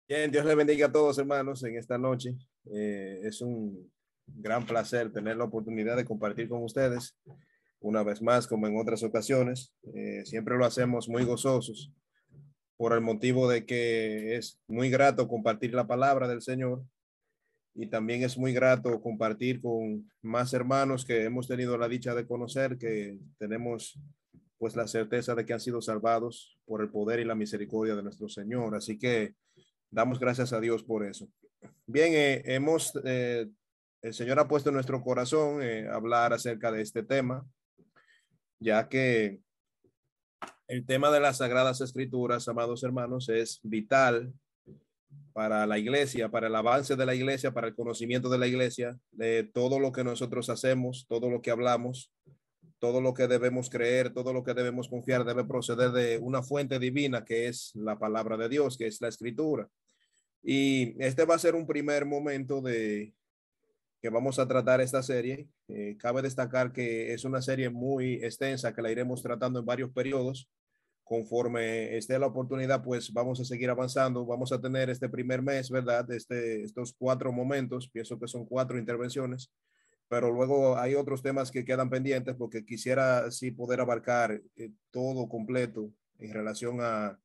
Bien, Dios les bendiga a todos, hermanos, en esta noche. Es un gran placer tener la oportunidad de compartir con ustedes una vez más, como en otras ocasiones. Siempre lo hacemos muy gozosos por el motivo de que es muy grato compartir la palabra del Señor y también es muy grato compartir con más hermanos que hemos tenido la dicha de conocer, que tenemos pues la certeza de que han sido salvados por el poder y la misericordia de nuestro Señor. Así que damos gracias a Dios por eso. Bien, el Señor ha puesto en nuestro corazón hablar acerca de este tema, ya que el tema de las Sagradas Escrituras, amados hermanos, es vital para la iglesia, para el avance de la iglesia, para el conocimiento de la iglesia, de todo lo que nosotros hacemos, todo lo que hablamos, todo lo que debemos creer, todo lo que debemos confiar, debe proceder de una fuente divina que es la palabra de Dios, que es la Escritura. Y este va a ser un primer momento de que vamos a tratar esta serie. Cabe destacar que es una serie muy extensa que la iremos tratando en varios periodos. Conforme esté la oportunidad, pues vamos a seguir avanzando. Vamos a tener este primer mes, ¿verdad? Estos 4 momentos, pienso que son 4 intervenciones, pero luego hay otros temas que quedan pendientes porque quisiera sí poder abarcar todo completo en relación a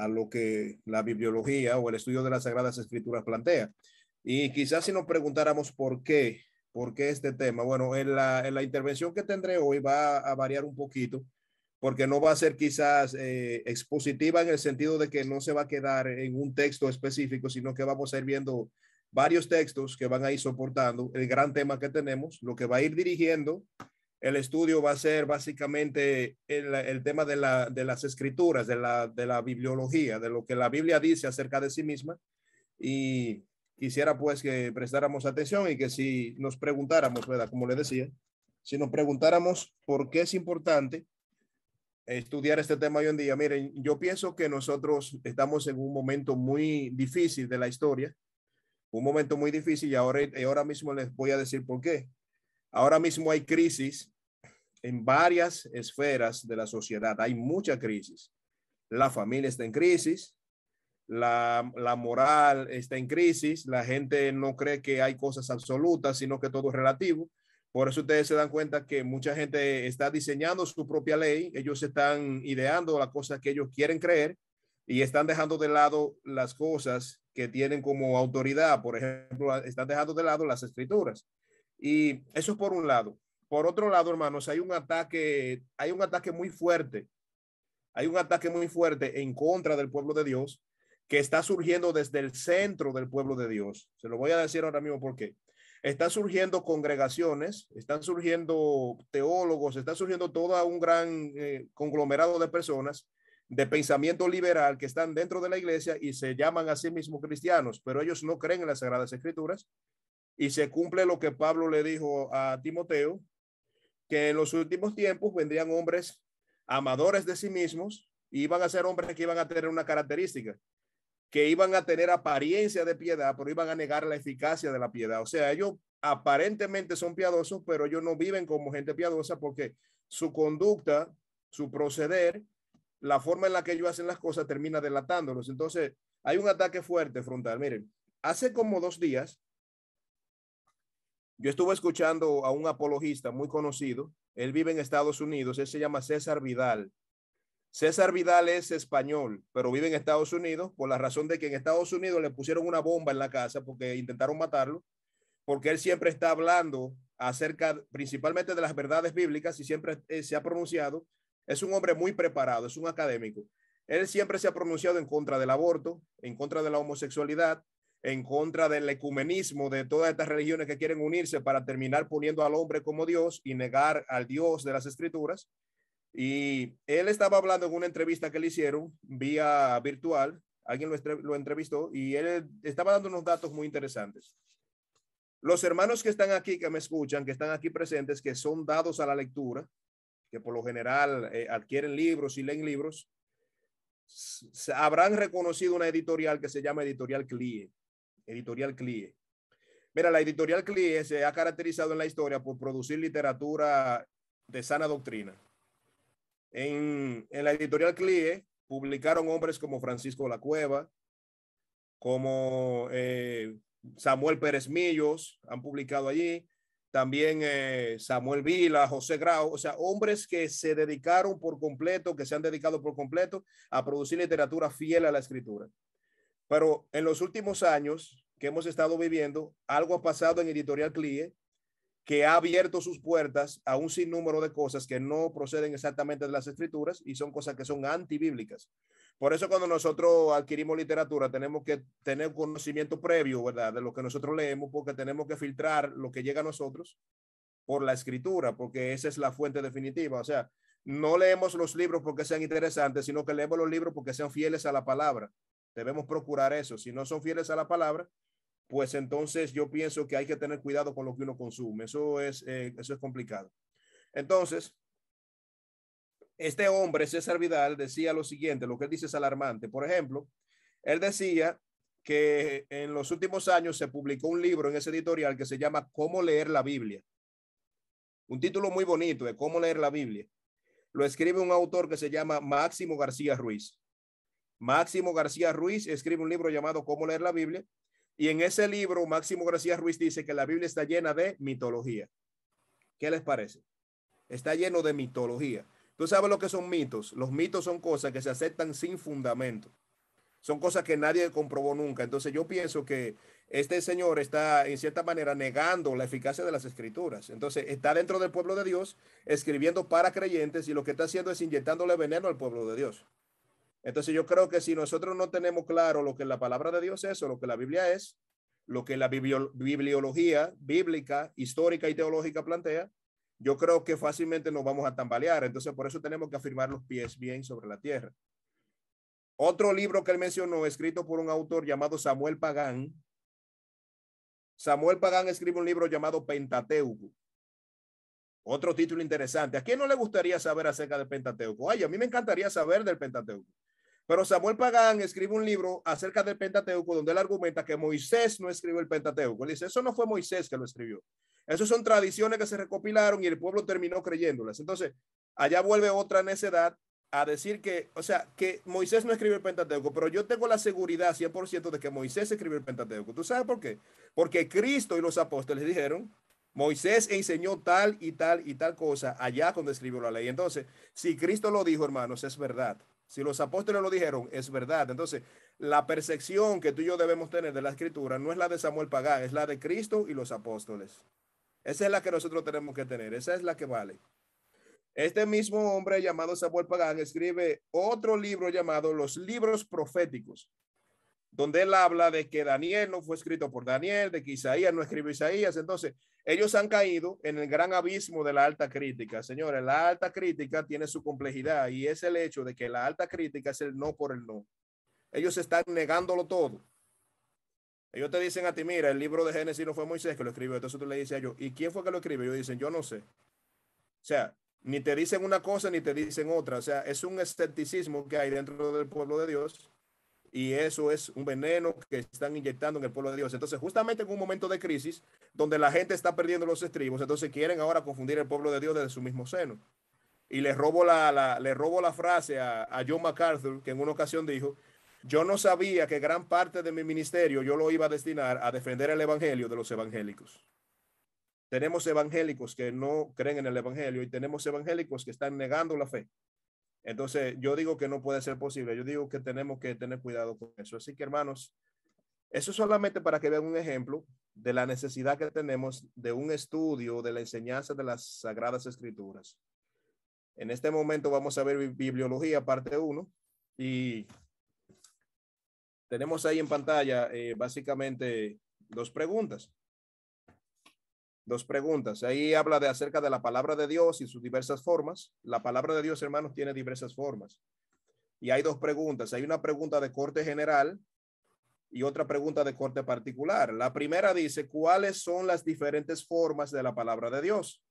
lo que la bibliología o el estudio de las Sagradas Escrituras plantea. Y quizás si nos preguntáramos por qué este tema, bueno, en la intervención que tendré hoy va a variar un poquito, porque no va a ser quizás expositiva en el sentido de que no se va a quedar en un texto específico, sino que vamos a ir viendo varios textos que van a ir soportando el gran tema que tenemos, lo que va a ir dirigiendo el estudio va a ser básicamente el tema de las escrituras, de la bibliología, de lo que la Biblia dice acerca de sí misma. Y quisiera pues que prestáramos atención y que si nos preguntáramos, ¿verdad? Como le decía, si nos preguntáramos por qué es importante estudiar este tema hoy en día, miren, yo pienso que nosotros estamos en un momento muy difícil de la historia, un momento muy difícil y ahora mismo les voy a decir por qué. Ahora mismo hay crisis en varias esferas de la sociedad. Hay mucha crisis. La familia está en crisis, la moral está en crisis, la gente no cree que hay cosas absolutas, sino que todo es relativo. Por eso ustedes se dan cuenta que mucha gente está diseñando su propia ley, ellos están ideando las cosas que ellos quieren creer y están dejando de lado las cosas que tienen como autoridad. Por ejemplo, están dejando de lado las escrituras. Y eso es por un lado. Por otro lado, hermanos, hay un ataque muy fuerte, hay un ataque muy fuerte en contra del pueblo de Dios que está surgiendo desde el centro del pueblo de Dios. Se lo voy a decir ahora mismo por qué. Están surgiendo congregaciones, están surgiendo teólogos, está surgiendo todo un gran conglomerado de personas de pensamiento liberal que están dentro de la iglesia y se llaman a sí mismos cristianos, pero ellos no creen en las Sagradas Escrituras y se cumple lo que Pablo le dijo a Timoteo, que en los últimos tiempos vendrían hombres amadores de sí mismos y iban a ser hombres que iban a tener una característica, que iban a tener apariencia de piedad, pero iban a negar la eficacia de la piedad. O sea, ellos aparentemente son piadosos, pero ellos no viven como gente piadosa porque su conducta, su proceder, la forma en la que ellos hacen las cosas termina delatándolos. Entonces, hay un ataque fuerte frontal. Miren, hace como 2 días, yo estuve escuchando a un apologista muy conocido. Él vive en Estados Unidos. Él se llama César Vidal. César Vidal es español, pero vive en Estados Unidos por la razón de que en Estados Unidos le pusieron una bomba en la casa porque intentaron matarlo, porque él siempre está hablando acerca principalmente de las verdades bíblicas y siempre se ha pronunciado. Es un hombre muy preparado, es un académico. Él siempre se ha pronunciado en contra del aborto, en contra de la homosexualidad, en contra del ecumenismo de todas estas religiones que quieren unirse para terminar poniendo al hombre como Dios y negar al Dios de las Escrituras. Y él estaba hablando en una entrevista que le hicieron vía virtual, alguien lo entrevistó y él estaba dando unos datos muy interesantes. Los hermanos que están aquí, que me escuchan, que están aquí presentes, que son dados a la lectura, que por lo general adquieren libros y leen libros, habrán reconocido una editorial que se llama Editorial CLIE. Editorial CLIE. Mira, la Editorial CLIE se ha caracterizado en la historia por producir literatura de sana doctrina. En la editorial CLIE publicaron hombres como Francisco La Cueva, como Samuel Pérez Millos, han publicado allí. También Samuel Vila, José Grau, o sea, hombres que se dedicaron por completo, que se han dedicado por completo a producir literatura fiel a la escritura. Pero en los últimos años que hemos estado viviendo, algo ha pasado en editorial CLIE que ha abierto sus puertas a un sinnúmero de cosas que no proceden exactamente de las escrituras y son cosas que son antibíblicas. Por eso cuando nosotros adquirimos literatura tenemos que tener conocimiento previo, ¿verdad?, de lo que nosotros leemos, porque tenemos que filtrar lo que llega a nosotros por la escritura, porque esa es la fuente definitiva. O sea, no leemos los libros porque sean interesantes, sino que leemos los libros porque sean fieles a la palabra. Debemos procurar eso. Si no son fieles a la palabra, pues entonces yo pienso que hay que tener cuidado con lo que uno consume. Eso es complicado. Entonces, este hombre, César Vidal, decía lo siguiente, lo que él dice es alarmante. Por ejemplo, él decía que en los últimos años se publicó un libro en ese editorial que se llama Cómo leer la Biblia. Un título muy bonito de Cómo leer la Biblia. Lo escribe un autor que se llama Máximo García Ruiz. Máximo García Ruiz escribe un libro llamado Cómo leer la Biblia. Y en ese libro, Máximo García Ruiz dice que la Biblia está llena de mitología. ¿Qué les parece? Está lleno de mitología. ¿Tú sabes lo que son mitos? Los mitos son cosas que se aceptan sin fundamento. Son cosas que nadie comprobó nunca. Entonces yo pienso que este señor está en cierta manera negando la eficacia de las escrituras. Entonces está dentro del pueblo de Dios escribiendo para creyentes y lo que está haciendo es inyectándole veneno al pueblo de Dios. Entonces yo creo que si nosotros no tenemos claro lo que la palabra de Dios es o lo que la Biblia es, lo que la bibliología bíblica, histórica y teológica plantea, yo creo que fácilmente nos vamos a tambalear. Entonces por eso tenemos que afirmar los pies bien sobre la tierra. Otro libro que él mencionó, escrito por un autor llamado Samuel Pagán. Samuel Pagán escribe un libro llamado Pentateuco. Otro título interesante. ¿A quién no le gustaría saber acerca del Pentateuco? Ay, a mí me encantaría saber del Pentateuco. Pero Samuel Pagán escribe un libro acerca del Pentateuco donde él argumenta que Moisés no escribió el Pentateuco. Él dice, eso no fue Moisés que lo escribió. Esas son tradiciones que se recopilaron y el pueblo terminó creyéndolas. Entonces, allá vuelve otra necedad a decir que, o sea, que Moisés no escribió el Pentateuco, pero yo tengo la seguridad 100% de que Moisés escribió el Pentateuco. ¿Tú sabes por qué? Porque Cristo y los apóstoles dijeron, Moisés enseñó tal y tal y tal cosa allá cuando escribió la ley. Entonces, si Cristo lo dijo, hermanos, es verdad. Si los apóstoles lo dijeron, es verdad. Entonces, la percepción que tú y yo debemos tener de la escritura no es la de Samuel Pagán, es la de Cristo y los apóstoles. Esa es la que nosotros tenemos que tener, esa es la que vale. Este mismo hombre llamado Samuel Pagán escribe otro libro llamado Los Libros Proféticos, donde él habla de que Daniel no fue escrito por Daniel, de que Isaías no escribió Isaías. Entonces, ellos han caído en el gran abismo de la alta crítica. Señores, la alta crítica tiene su complejidad y es el hecho de que la alta crítica es el no por el no. Ellos están negándolo todo. Ellos te dicen a ti, mira, el libro de Génesis no fue Moisés que lo escribió. Entonces tú le dices a ellos, ¿y quién fue que lo escribió? Ellos dicen, yo no sé. O sea, ni te dicen una cosa ni te dicen otra. O sea, es un escepticismo que hay dentro del pueblo de Dios y eso es un veneno que están inyectando en el pueblo de Dios. Entonces, justamente en un momento de crisis donde la gente está perdiendo los estribos, entonces quieren ahora confundir el pueblo de Dios desde su mismo seno. Y le robo la frase a John MacArthur, que en una ocasión dijo, yo no sabía que gran parte de mi ministerio yo lo iba a destinar a defender el evangelio de los evangélicos. Tenemos evangélicos que no creen en el evangelio y tenemos evangélicos que están negando la fe. Entonces, yo digo que no puede ser posible. Yo digo que tenemos que tener cuidado con eso. Así que, hermanos, eso solamente para que vean un ejemplo de la necesidad que tenemos de un estudio de la enseñanza de las Sagradas Escrituras. En este momento vamos a ver bibliología parte 1 y tenemos ahí en pantalla básicamente dos preguntas. Ahí habla de acerca de la palabra de Dios y sus diversas formas. La palabra de Dios, hermanos, tiene diversas formas. Y hay dos preguntas. Hay una pregunta de corte general y otra pregunta de corte particular. La primera dice, ¿cuáles son las diferentes formas de la palabra de Dios?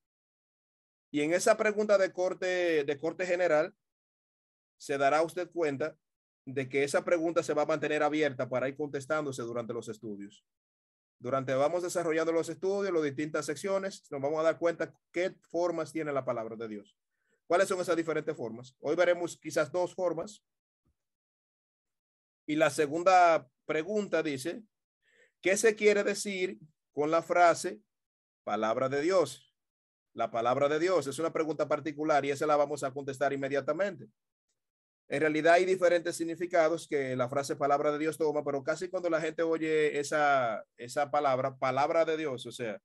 Y en esa pregunta de corte general, se dará usted cuenta de que esa pregunta se va a mantener abierta para ir contestándose durante los estudios. Durante vamos desarrollando los estudios, las distintas secciones, nos vamos a dar cuenta qué formas tiene la palabra de Dios. ¿Cuáles son esas diferentes formas? Hoy veremos quizás 2 formas. Y la segunda pregunta dice, ¿qué se quiere decir con la frase palabra de Dios? La palabra de Dios es una pregunta particular y esa la vamos a contestar inmediatamente. En realidad hay diferentes significados que la frase palabra de Dios toma, pero casi cuando la gente oye esa palabra de Dios, o sea,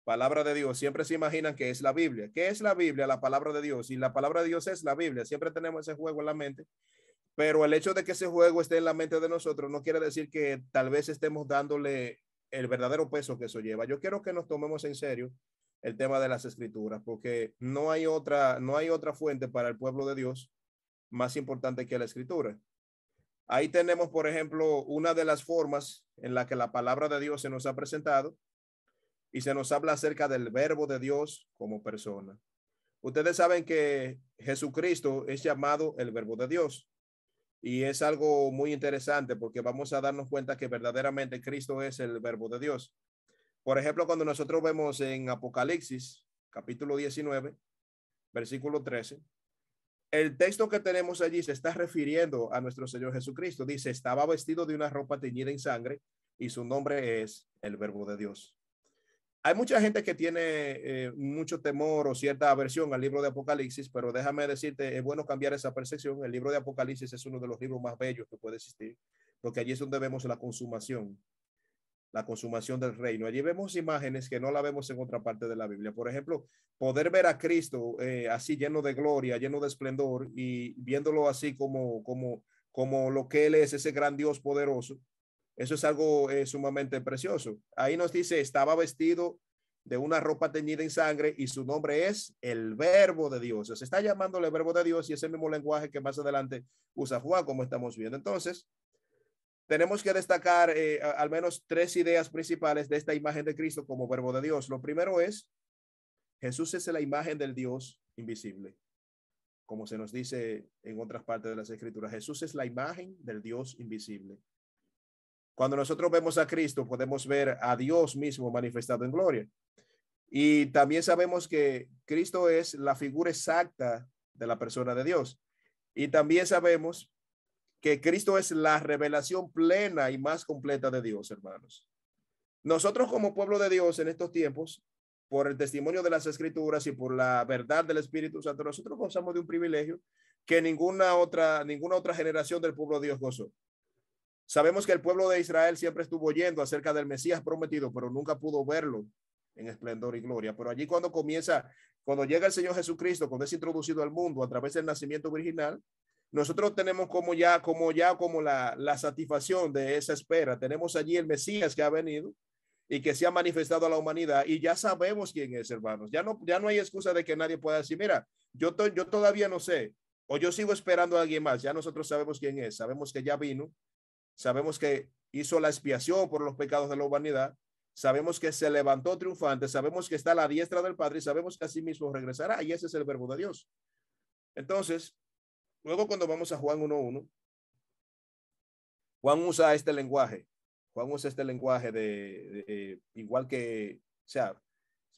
palabra de Dios, siempre se imaginan que es la Biblia. ¿Qué es la Biblia? La palabra de Dios. Y la palabra de Dios es la Biblia. Siempre tenemos ese juego en la mente. Pero el hecho de que ese juego esté en la mente de nosotros no quiere decir que tal vez estemos dándole el verdadero peso que eso lleva. Yo quiero que nos tomemos en serio el tema de las escrituras, porque no hay otra fuente para el pueblo de Dios más importante que la escritura. Ahí tenemos, por ejemplo, una de las formas en la que la palabra de Dios se nos ha presentado y se nos habla acerca del verbo de Dios como persona. Ustedes saben que Jesucristo es llamado el verbo de Dios y es algo muy interesante porque vamos a darnos cuenta que verdaderamente Cristo es el verbo de Dios. Por ejemplo, cuando nosotros vemos en Apocalipsis, capítulo 19, versículo 13, el texto que tenemos allí se está refiriendo a nuestro Señor Jesucristo. Dice, estaba vestido de una ropa teñida en sangre y su nombre es el verbo de Dios. Hay mucha gente que tiene mucho temor o cierta aversión al libro de Apocalipsis, pero déjame decirte, es bueno cambiar esa percepción. El libro de Apocalipsis es uno de los libros más bellos que puede existir, porque allí es donde vemos la consumación del reino. Allí vemos imágenes que no la vemos en otra parte de la Biblia. Por ejemplo, poder ver a Cristo así lleno de gloria, lleno de esplendor y viéndolo así como lo que Él es, ese gran Dios poderoso. Eso es algo sumamente precioso. Ahí nos dice, estaba vestido de una ropa teñida en sangre y su nombre es el verbo de Dios. Se está llamándole el verbo de Dios y ese mismo lenguaje que más adelante usa Juan, como estamos viendo. Entonces, tenemos que destacar al menos 3 ideas principales de esta imagen de Cristo como verbo de Dios. Lo primero es, Jesús es la imagen del Dios invisible, como se nos dice en otras partes de las Escrituras. Jesús es la imagen del Dios invisible. Cuando nosotros vemos a Cristo, podemos ver a Dios mismo manifestado en gloria. Y también sabemos que Cristo es la figura exacta de la persona de Dios. Y también sabemos que Cristo es la revelación plena y más completa de Dios, hermanos. Nosotros como pueblo de Dios en estos tiempos, por el testimonio de las Escrituras y por la verdad del Espíritu Santo, nosotros gozamos de un privilegio que ninguna otra generación del pueblo de Dios gozó. Sabemos que el pueblo de Israel siempre estuvo oyendo acerca del Mesías prometido, pero nunca pudo verlo en esplendor y gloria. Pero allí cuando llega el Señor Jesucristo, cuando es introducido al mundo a través del nacimiento virginal, nosotros tenemos como la satisfacción de esa espera. Tenemos allí el Mesías que ha venido y que se ha manifestado a la humanidad y ya sabemos quién es, hermanos. Ya no hay excusa de que nadie pueda decir, mira, yo todavía no sé, o yo sigo esperando a alguien más. Ya nosotros sabemos quién es, sabemos que ya vino. Sabemos que hizo la expiación por los pecados de la humanidad. Sabemos que se levantó triunfante. Sabemos que está a la diestra del Padre y sabemos que así mismo regresará. Y ese es el verbo de Dios. Entonces, luego cuando vamos a Juan 1:1, Juan usa este lenguaje. Juan usa este lenguaje igual que, o sea,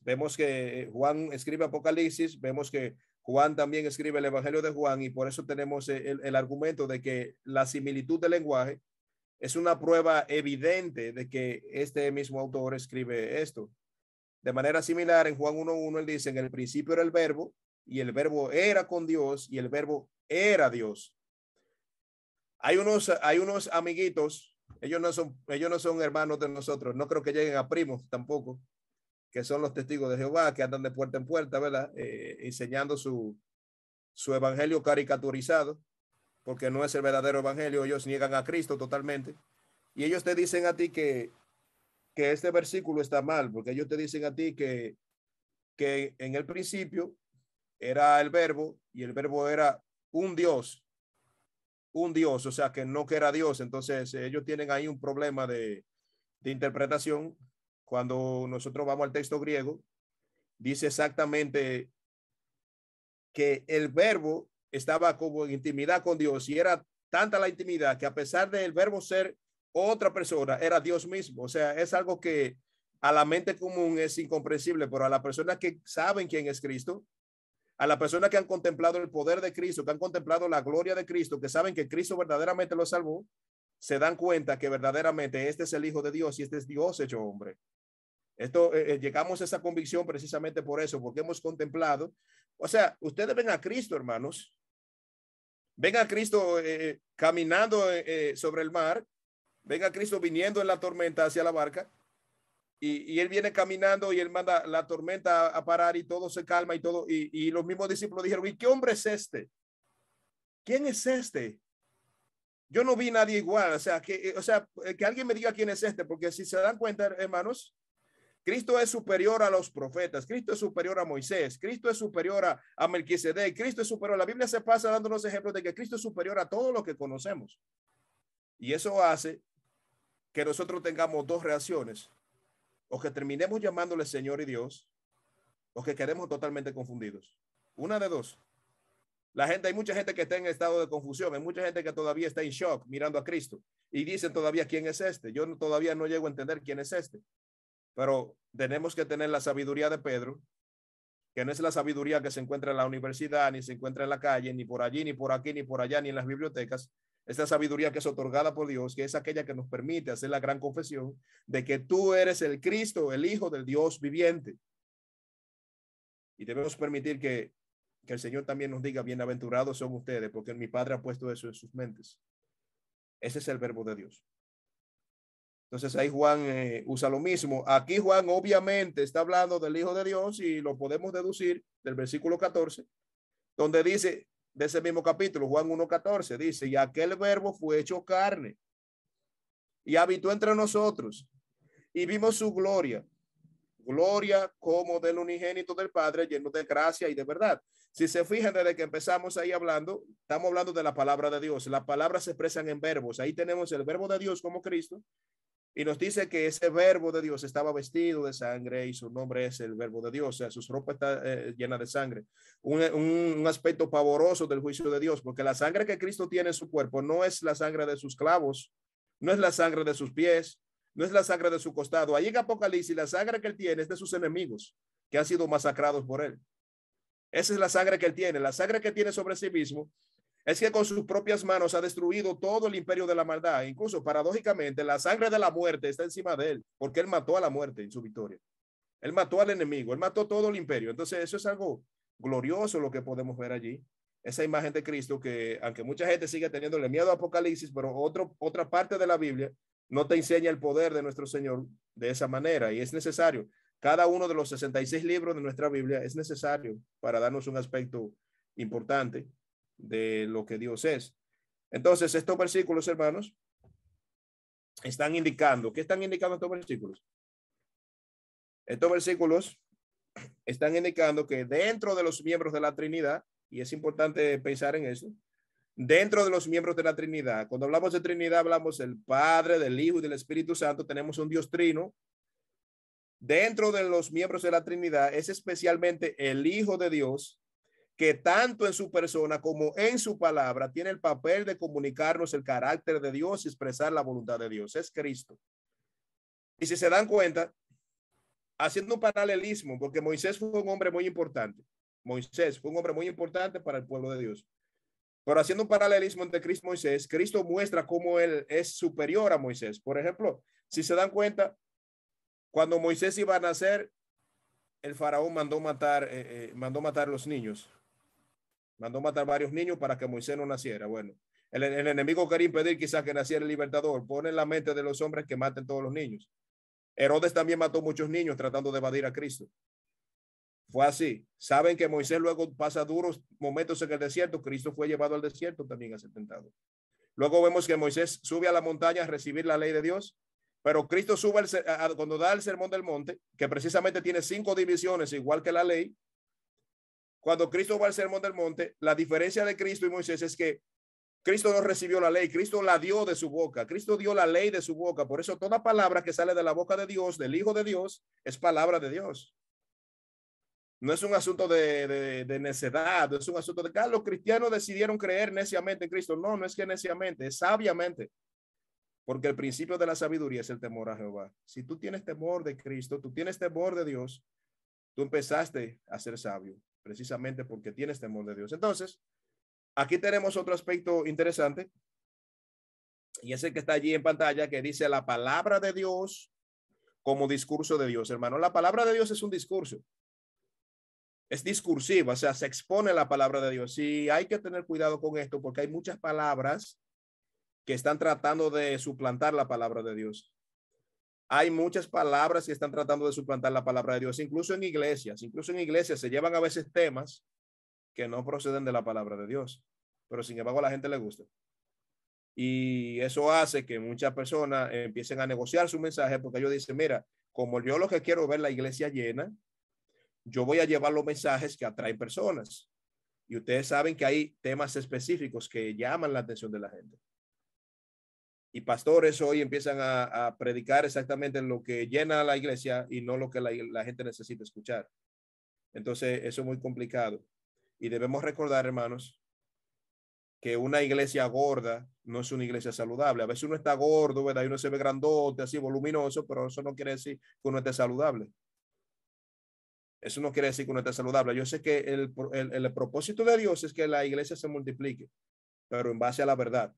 vemos que Juan escribe Apocalipsis, vemos que Juan también escribe el Evangelio de Juan y por eso tenemos el argumento de que la similitud del lenguaje es una prueba evidente de que este mismo autor escribe esto. De manera similar, en Juan 1:1, él dice, en el principio era el verbo, y el verbo era con Dios, y el verbo era Dios. Hay unos amiguitos, ellos no son hermanos de nosotros, no creo que lleguen a primos tampoco, que son los testigos de Jehová, que andan de puerta en puerta, ¿verdad? Enseñando su evangelio caricaturizado, porque no es el verdadero evangelio, ellos niegan a Cristo totalmente. Y ellos te dicen a ti que este versículo está mal, porque ellos te dicen a ti que en el principio era el verbo y el verbo era un Dios, o sea, que no que era Dios. Entonces ellos tienen ahí un problema de interpretación. Cuando nosotros vamos al texto griego, dice exactamente que el verbo estaba como en intimidad con Dios y era tanta la intimidad que a pesar del verbo ser otra persona, era Dios mismo. O sea, es algo que a la mente común es incomprensible, pero a las personas que saben quién es Cristo, a las personas que han contemplado el poder de Cristo, que han contemplado la gloria de Cristo, que saben que Cristo verdaderamente lo salvó, se dan cuenta que verdaderamente este es el Hijo de Dios y este es Dios hecho hombre. Esto, llegamos a esa convicción precisamente por eso, porque hemos contemplado. O sea, ustedes ven a Cristo, hermanos. Ven a Cristo caminando sobre el mar. Ven a Cristo viniendo en la tormenta hacia la barca. Y él viene caminando y él manda la tormenta a parar y todo se calma y todo. Y los mismos discípulos dijeron, ¿y qué hombre es este? ¿Quién es este? Yo no vi nadie igual. O sea, que alguien me diga quién es este, porque si se dan cuenta, hermanos, Cristo es superior a los profetas, Cristo es superior a Moisés, Cristo es superior a Melquisedec, Cristo es superior. La Biblia se pasa dándonos ejemplos de que Cristo es superior a todo lo que conocemos. Y eso hace que nosotros tengamos dos reacciones: o que terminemos llamándole Señor y Dios, o que quedemos totalmente confundidos. Una de dos. Hay mucha gente que está en estado de confusión, hay mucha gente que todavía está en shock mirando a Cristo y dicen todavía quién es este. Yo todavía no llego a entender quién es este. Pero tenemos que tener la sabiduría de Pedro, que no es la sabiduría que se encuentra en la universidad, ni se encuentra en la calle, ni por allí, ni por aquí, ni por allá, ni en las bibliotecas. Esta sabiduría que es otorgada por Dios, que es aquella que nos permite hacer la gran confesión de que tú eres el Cristo, el Hijo del Dios viviente. Y debemos permitir que el Señor también nos diga, bienaventurados son ustedes, porque mi Padre ha puesto eso en sus mentes. Ese es el verbo de Dios. Entonces ahí Juan usa lo mismo. Aquí Juan obviamente está hablando del Hijo de Dios y lo podemos deducir del versículo 14, donde dice, de ese mismo capítulo, Juan 1:14, dice, y aquel verbo fue hecho carne y habitó entre nosotros y vimos su gloria, gloria como del unigénito del Padre, lleno de gracia y de verdad. Si se fijan, desde que empezamos ahí hablando, estamos hablando de la palabra de Dios. Las palabras se expresan en verbos. Ahí tenemos el verbo de Dios como Cristo. Y nos dice que ese verbo de Dios estaba vestido de sangre y su nombre es el verbo de Dios. O sea, sus ropas está llena de sangre. Un aspecto pavoroso del juicio de Dios, porque la sangre que Cristo tiene en su cuerpo no es la sangre de sus clavos, no es la sangre de sus pies, no es la sangre de su costado. Ahí en Apocalipsis, la sangre que él tiene es de sus enemigos que han sido masacrados por él. Esa es la sangre que él tiene. La sangre que tiene sobre sí mismo es que con sus propias manos ha destruido todo el imperio de la maldad. Incluso paradójicamente, la sangre de la muerte está encima de él, porque él mató a la muerte en su victoria. Él mató al enemigo, él mató todo el imperio. Entonces, eso es algo glorioso lo que podemos ver allí. Esa imagen de Cristo que, aunque mucha gente sigue teniéndole miedo a Apocalipsis, pero otra parte de la Biblia no te enseña el poder de nuestro Señor de esa manera. Y es necesario. Cada uno de los 66 libros de nuestra Biblia es necesario para darnos un aspecto importante de lo que Dios es. Entonces, estos versículos, hermanos, están indicando, ¿qué están indicando estos versículos? Estos versículos están indicando que dentro de los miembros de la Trinidad, y es importante pensar en eso, dentro de los miembros de la Trinidad, cuando hablamos de Trinidad, hablamos del Padre, del Hijo y del Espíritu Santo, tenemos un Dios trino. Dentro de los miembros de la Trinidad es especialmente el Hijo de Dios, que tanto en su persona como en su palabra tiene el papel de comunicarnos el carácter de Dios y expresar la voluntad de Dios. Es Cristo. Y si se dan cuenta, haciendo un paralelismo, porque Moisés fue un hombre muy importante. Moisés fue un hombre muy importante para el pueblo de Dios. Pero haciendo un paralelismo entre Cristo y Moisés, Cristo muestra cómo él es superior a Moisés. Por ejemplo, si se dan cuenta, cuando Moisés iba a nacer, el faraón mandó matar los niños. Mandó matar varios niños para que Moisés no naciera. Bueno, el enemigo quería impedir quizás que naciera el libertador. Pone en la mente de los hombres que maten todos los niños. Herodes también mató muchos niños tratando de evadir a Cristo. Fue así. Saben que Moisés luego pasa duros momentos en el desierto. Cristo fue llevado al desierto también a ser tentado. Luego vemos que Moisés sube a la montaña a recibir la ley de Dios. Pero Cristo sube cuando da el sermón del monte, que precisamente tiene 5 divisiones, igual que la ley. Cuando Cristo va al sermón del monte, la diferencia de Cristo y Moisés es que Cristo no recibió la ley, Cristo la dio de su boca, Cristo dio la ley de su boca. Por eso toda palabra que sale de la boca de Dios, del Hijo de Dios, es palabra de Dios. No es un asunto de necedad, no es un asunto de que los cristianos decidieron creer neciamente en Cristo. No, no es que neciamente, es sabiamente. Porque el principio de la sabiduría es el temor a Jehová. Si tú tienes temor de Cristo, tú tienes temor de Dios, tú empezaste a ser sabio, precisamente porque tienes temor de Dios. Entonces, aquí tenemos otro aspecto interesante, y es el que está allí en pantalla, que dice la palabra de Dios como discurso de Dios. Hermano, la palabra de Dios es un discurso. Es discursiva, o sea, se expone la palabra de Dios. Y hay que tener cuidado con esto porque hay muchas palabras que están tratando de suplantar la palabra de Dios. Hay muchas palabras que están tratando de suplantar la palabra de Dios, incluso en iglesias. Incluso en iglesias se llevan a veces temas que no proceden de la palabra de Dios, pero sin embargo a la gente le gusta. Y eso hace que muchas personas empiecen a negociar su mensaje porque ellos dicen, mira, como yo lo que quiero es ver la iglesia llena, yo voy a llevar los mensajes que atraen personas. Y ustedes saben que hay temas específicos que llaman la atención de la gente. Y pastores hoy empiezan a predicar exactamente lo que llena la iglesia y no lo que la gente necesita escuchar. Entonces, eso es muy complicado. Y debemos recordar, hermanos, que una iglesia gorda no es una iglesia saludable. A veces uno está gordo, ¿verdad? Y uno se ve grandote, así voluminoso, pero eso no quiere decir que uno esté saludable. Eso no quiere decir que uno esté saludable. Yo sé que el propósito de Dios es que la iglesia se multiplique, pero en base a la verdad.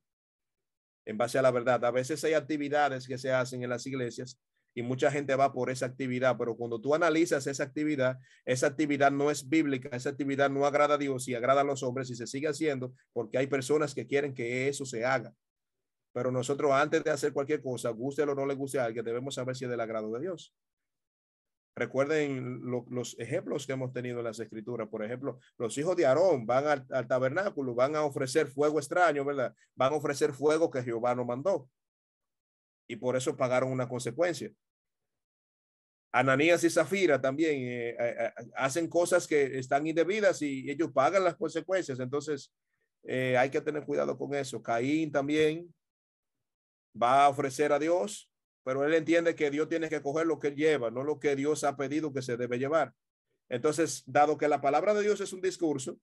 En base a la verdad. A veces hay actividades que se hacen en las iglesias y mucha gente va por esa actividad, pero cuando tú analizas esa actividad no es bíblica, esa actividad no agrada a Dios y agrada a los hombres y se sigue haciendo porque hay personas que quieren que eso se haga. Pero nosotros antes de hacer cualquier cosa, guste o no le guste a alguien, debemos saber si es del agrado de Dios. Recuerden los ejemplos que hemos tenido en las escrituras. Por ejemplo, los hijos de Aarón van al tabernáculo, van a ofrecer fuego extraño, ¿verdad? Van a ofrecer fuego que Jehová no mandó. Y por eso pagaron una consecuencia. Ananías y Zafira también hacen cosas que están indebidas y ellos pagan las consecuencias. Entonces, hay que tener cuidado con eso. Caín también va a ofrecer a Dios, pero él entiende que Dios tiene que coger lo que él lleva, no lo que Dios ha pedido que se debe llevar. Entonces, dado que la palabra de Dios es un discurso,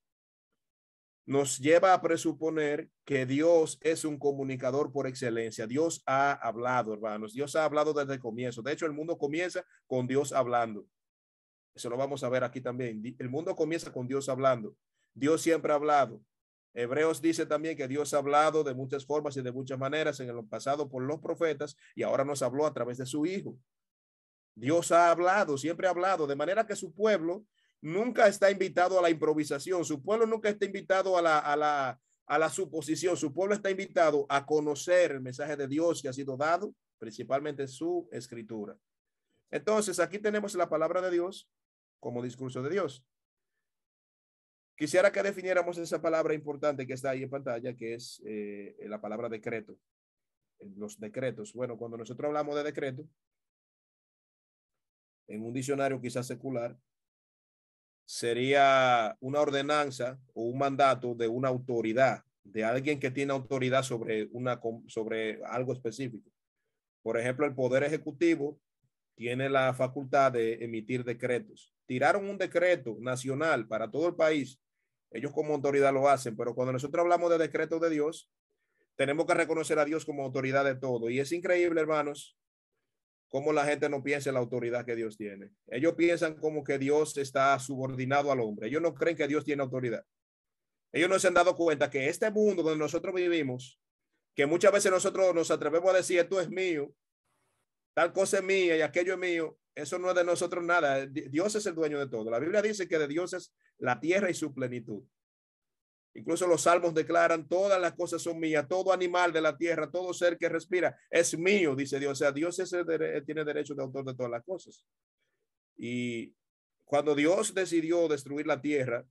nos lleva a presuponer que Dios es un comunicador por excelencia. Dios ha hablado, hermanos. Dios ha hablado desde el comienzo. De hecho, el mundo comienza con Dios hablando. Eso lo vamos a ver aquí también. El mundo comienza con Dios hablando. Dios siempre ha hablado. Hebreos dice también que Dios ha hablado de muchas formas y de muchas maneras en el pasado por los profetas y ahora nos habló a través de su Hijo. Dios ha hablado, siempre ha hablado, de manera que su pueblo nunca está invitado a la improvisación, su pueblo nunca está invitado a la suposición, su pueblo está invitado a conocer el mensaje de Dios que ha sido dado, principalmente su escritura. Entonces, aquí tenemos la palabra de Dios como discurso de Dios. Quisiera que definiéramos esa palabra importante que está ahí en pantalla, que es la palabra decreto. Los decretos. Bueno, cuando nosotros hablamos de decreto, en un diccionario quizás secular, sería una ordenanza o un mandato de una autoridad, de alguien que tiene autoridad sobre algo específico. Por ejemplo, el Poder Ejecutivo tiene la facultad de emitir decretos. Tiraron un decreto nacional para todo el país. Ellos como autoridad lo hacen, pero cuando nosotros hablamos de decretos de Dios, tenemos que reconocer a Dios como autoridad de todo. Y es increíble, hermanos, cómo la gente no piensa en la autoridad que Dios tiene. Ellos piensan como que Dios está subordinado al hombre. Ellos no creen que Dios tiene autoridad. Ellos no se han dado cuenta que este mundo donde nosotros vivimos, que muchas veces nosotros nos atrevemos a decir, esto es mío, tal cosa es mía y aquello es mío, eso no es de nosotros nada. Dios es el dueño de todo. La Biblia dice que de Dios es la tierra y su plenitud. Incluso los salmos declaran, todas las cosas son mías, todo animal de la tierra, todo ser que respira es mío, dice Dios. O sea, Dios tiene derecho de autor de todas las cosas. Y cuando Dios decidió destruir la tierra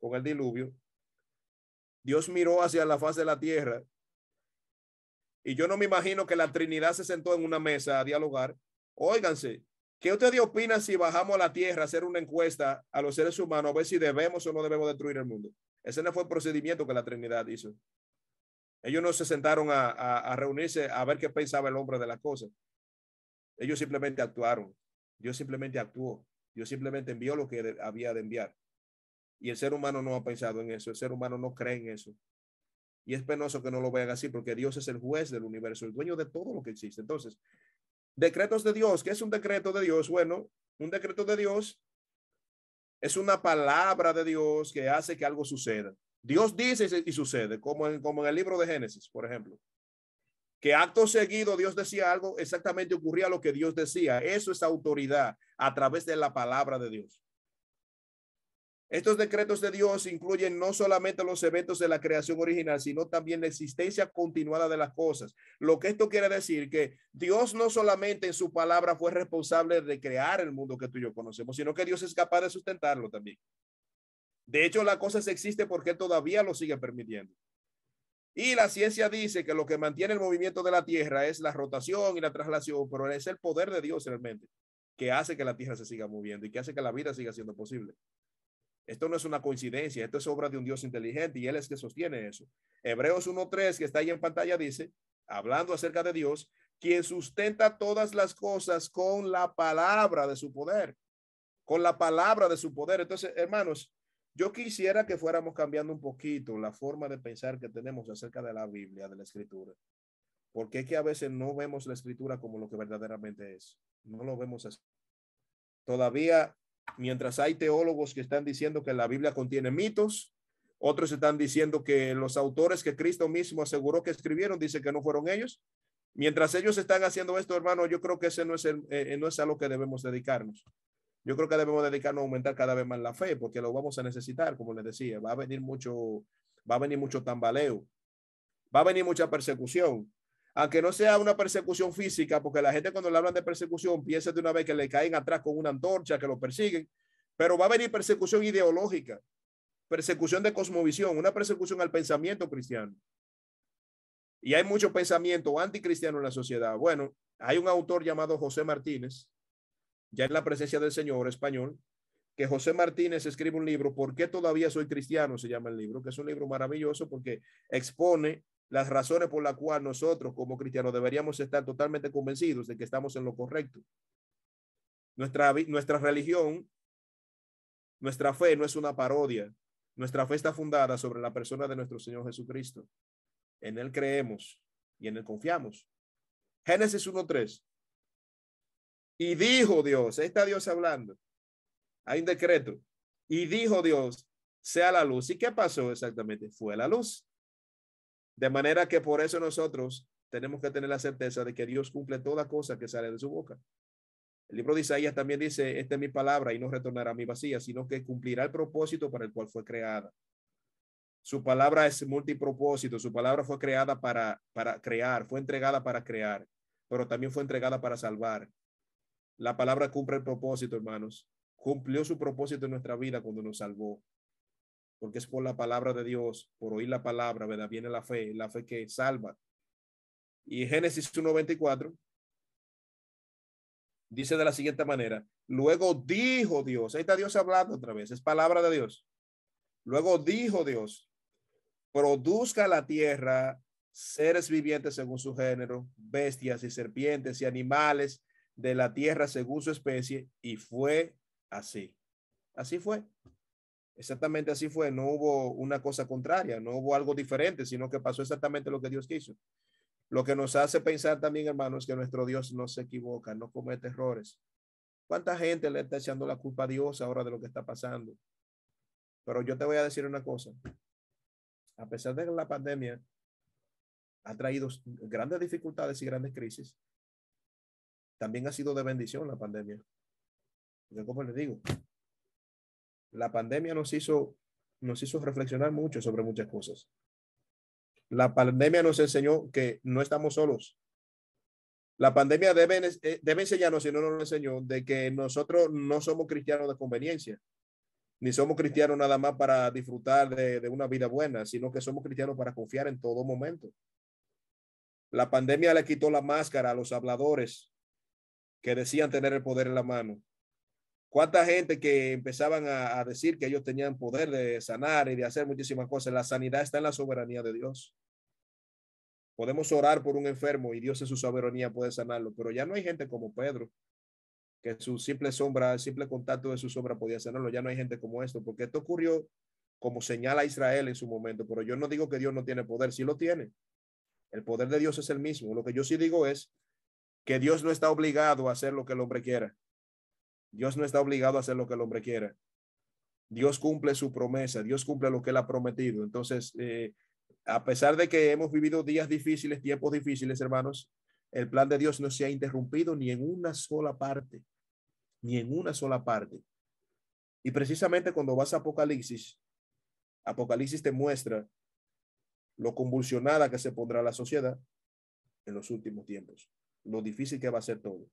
con el diluvio, Dios miró hacia la faz de la tierra y yo no me imagino que la Trinidad se sentó en una mesa a dialogar. Óiganse, ¿qué ustedes opinan si bajamos a la tierra a hacer una encuesta a los seres humanos a ver si debemos o no debemos destruir el mundo? Ese no fue el procedimiento que la Trinidad hizo. Ellos no se sentaron a reunirse a ver qué pensaba el hombre de la cosa. Ellos simplemente actuaron. Dios simplemente actuó. Dios simplemente envió lo que había de enviar. Y el ser humano no ha pensado en eso. El ser humano no cree en eso. Y es penoso que no lo vean así, porque Dios es el juez del universo, el dueño de todo lo que existe. Entonces, decretos de Dios. ¿Qué es un decreto de Dios? Bueno, un decreto de Dios es una palabra de Dios que hace que algo suceda. Dios dice y sucede, como en el libro de Génesis, por ejemplo. Que acto seguido Dios decía algo, exactamente ocurría lo que Dios decía. Eso es autoridad a través de la palabra de Dios. Estos decretos de Dios incluyen no solamente los eventos de la creación original, sino también la existencia continuada de las cosas. Lo que esto quiere decir que Dios no solamente en su palabra fue responsable de crear el mundo que tú y yo conocemos, sino que Dios es capaz de sustentarlo también. De hecho, la cosa existe porque Él todavía lo sigue permitiendo. Y la ciencia dice que lo que mantiene el movimiento de la Tierra es la rotación y la traslación, pero es el poder de Dios realmente que hace que la Tierra se siga moviendo y que hace que la vida siga siendo posible. Esto no es una coincidencia, esto es obra de un Dios inteligente y Él es que sostiene eso. Hebreos 1:3, que está ahí en pantalla, dice, hablando acerca de Dios, quien sustenta todas las cosas con la palabra de su poder, con la palabra de su poder. Entonces, hermanos, yo quisiera que fuéramos cambiando un poquito la forma de pensar que tenemos acerca de la Biblia, de la Escritura, porque es que a veces no vemos la Escritura como lo que verdaderamente es. No lo vemos así. Todavía, mientras hay teólogos que están diciendo que la Biblia contiene mitos, otros están diciendo que los autores que Cristo mismo aseguró que escribieron, dice que no fueron ellos. Mientras ellos están haciendo esto, hermano, yo creo que ese no es a lo que debemos dedicarnos. Yo creo que debemos dedicarnos a aumentar cada vez más la fe, porque lo vamos a necesitar, como les decía, va a venir mucho tambaleo, va a venir mucha persecución, aunque no sea una persecución física, porque la gente cuando le hablan de persecución piensa de una vez que le caen atrás con una antorcha, que lo persiguen, pero va a venir persecución ideológica, persecución de cosmovisión, una persecución al pensamiento cristiano. Y hay mucho pensamiento anticristiano en la sociedad. Bueno, hay un autor llamado José Martínez, ya en la presencia del Señor, español, que José Martínez escribe un libro, ¿Por qué todavía soy cristiano? Se llama el libro, que es un libro maravilloso porque expone las razones por las cuales nosotros como cristianos deberíamos estar totalmente convencidos de que estamos en lo correcto. Nuestra religión, nuestra fe no es una parodia. Nuestra fe está fundada sobre la persona de nuestro Señor Jesucristo. En Él creemos y en Él confiamos. Génesis 1:3. Y dijo Dios, ahí está Dios hablando. Hay un decreto. Y dijo Dios, sea la luz. ¿Y qué pasó exactamente? Fue la luz. De manera que por eso nosotros tenemos que tener la certeza de que Dios cumple toda cosa que sale de su boca. El libro de Isaías también dice, esta es mi palabra y no retornará a mi vacía, sino que cumplirá el propósito para el cual fue creada. Su palabra es multipropósito, su palabra fue creada para crear, fue entregada para crear, pero también fue entregada para salvar. La palabra cumple el propósito, hermanos. Cumplió su propósito en nuestra vida cuando nos salvó. Porque es por la palabra de Dios, por oír la palabra, ¿verdad? Viene la fe que salva. Y Génesis 1:24 dice de la siguiente manera, luego dijo Dios, ahí está Dios hablando otra vez, es palabra de Dios. Luego dijo Dios, produzca la tierra seres vivientes según su género, bestias y serpientes y animales de la tierra según su especie, y fue así. Así fue. Exactamente así fue. No hubo una cosa contraria, no hubo algo diferente, sino que pasó exactamente lo que Dios quiso. Lo que nos hace pensar también, hermanos, que nuestro Dios no se equivoca, no comete errores. ¿Cuánta gente le está echando la culpa a Dios ahora de lo que está pasando? Pero yo te voy a decir una cosa. A pesar de que la pandemia ha traído grandes dificultades y grandes crisis, también ha sido de bendición la pandemia. Yo como les digo, la pandemia nos hizo reflexionar mucho sobre muchas cosas. La pandemia nos enseñó que no estamos solos. La pandemia debe enseñarnos, si no nos lo enseñó, de que nosotros no somos cristianos de conveniencia, ni somos cristianos nada más para disfrutar de una vida buena, sino que somos cristianos para confiar en todo momento. La pandemia le quitó la máscara a los habladores que decían tener el poder en la mano. ¿Cuánta gente que empezaban a decir que ellos tenían poder de sanar y de hacer muchísimas cosas? La sanidad está en la soberanía de Dios. Podemos orar por un enfermo y Dios en su soberanía puede sanarlo, pero ya no hay gente como Pedro, que su simple sombra, el simple contacto de su sombra podía sanarlo. Ya no hay gente como esto, porque esto ocurrió como señala a Israel en su momento, pero yo no digo que Dios no tiene poder, sí lo tiene. El poder de Dios es el mismo. Lo que yo sí digo es que Dios no está obligado a hacer lo que el hombre quiera. Dios no está obligado a hacer lo que el hombre quiera. Dios cumple su promesa, Dios cumple lo que él ha prometido. Entonces, a pesar de que hemos vivido días difíciles, tiempos difíciles, hermanos, el plan de Dios no se ha interrumpido ni en una sola parte, ni en una sola parte. Y precisamente cuando vas a Apocalipsis, Apocalipsis te muestra lo convulsionada que se pondrá la sociedad en los últimos tiempos, lo difícil que va a ser todo.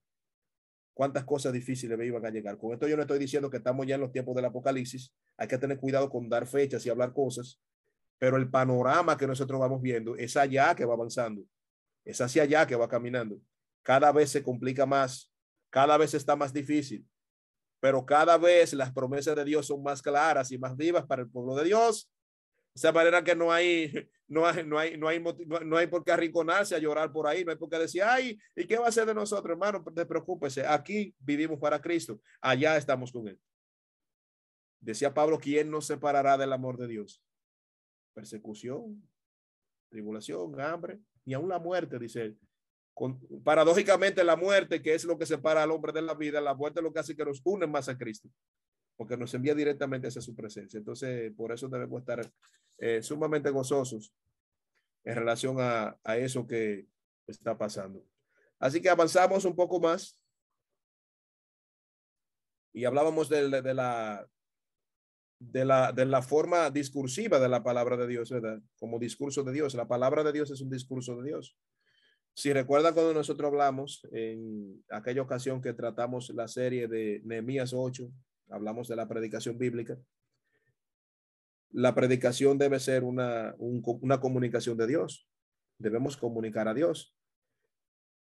Cuántas cosas difíciles me iban a llegar. Con esto yo no estoy diciendo que estamos ya en los tiempos del Apocalipsis. Hay que tener cuidado con dar fechas y hablar cosas, pero el panorama que nosotros vamos viendo es allá que va avanzando, es hacia allá que va caminando. Cada vez se complica más, cada vez está más difícil, pero cada vez las promesas de Dios son más claras y más vivas para el pueblo de Dios. De esa manera que no hay por qué arrinconarse a llorar por ahí, no hay por qué decir, ay, ¿y qué va a hacer de nosotros, hermano? No te preocupes, aquí vivimos para Cristo, allá estamos con Él. Decía Pablo, ¿quién nos separará del amor de Dios? Persecución, tribulación, hambre, ni aún la muerte, dice él. Paradójicamente la muerte, que es lo que separa al hombre de la vida, la muerte es lo que hace que nos une más a Cristo, porque nos envía directamente hacia su presencia. Entonces, por eso debemos estar sumamente gozosos en relación a eso que está pasando. Así que avanzamos un poco más y hablábamos de la forma discursiva de la palabra de Dios, ¿verdad? Como discurso de Dios. La palabra de Dios es un discurso de Dios. Si recuerdan cuando nosotros hablamos en aquella ocasión que tratamos la serie de Nehemías 8, hablamos de la predicación bíblica. La predicación debe ser una comunicación de Dios. Debemos comunicar a Dios.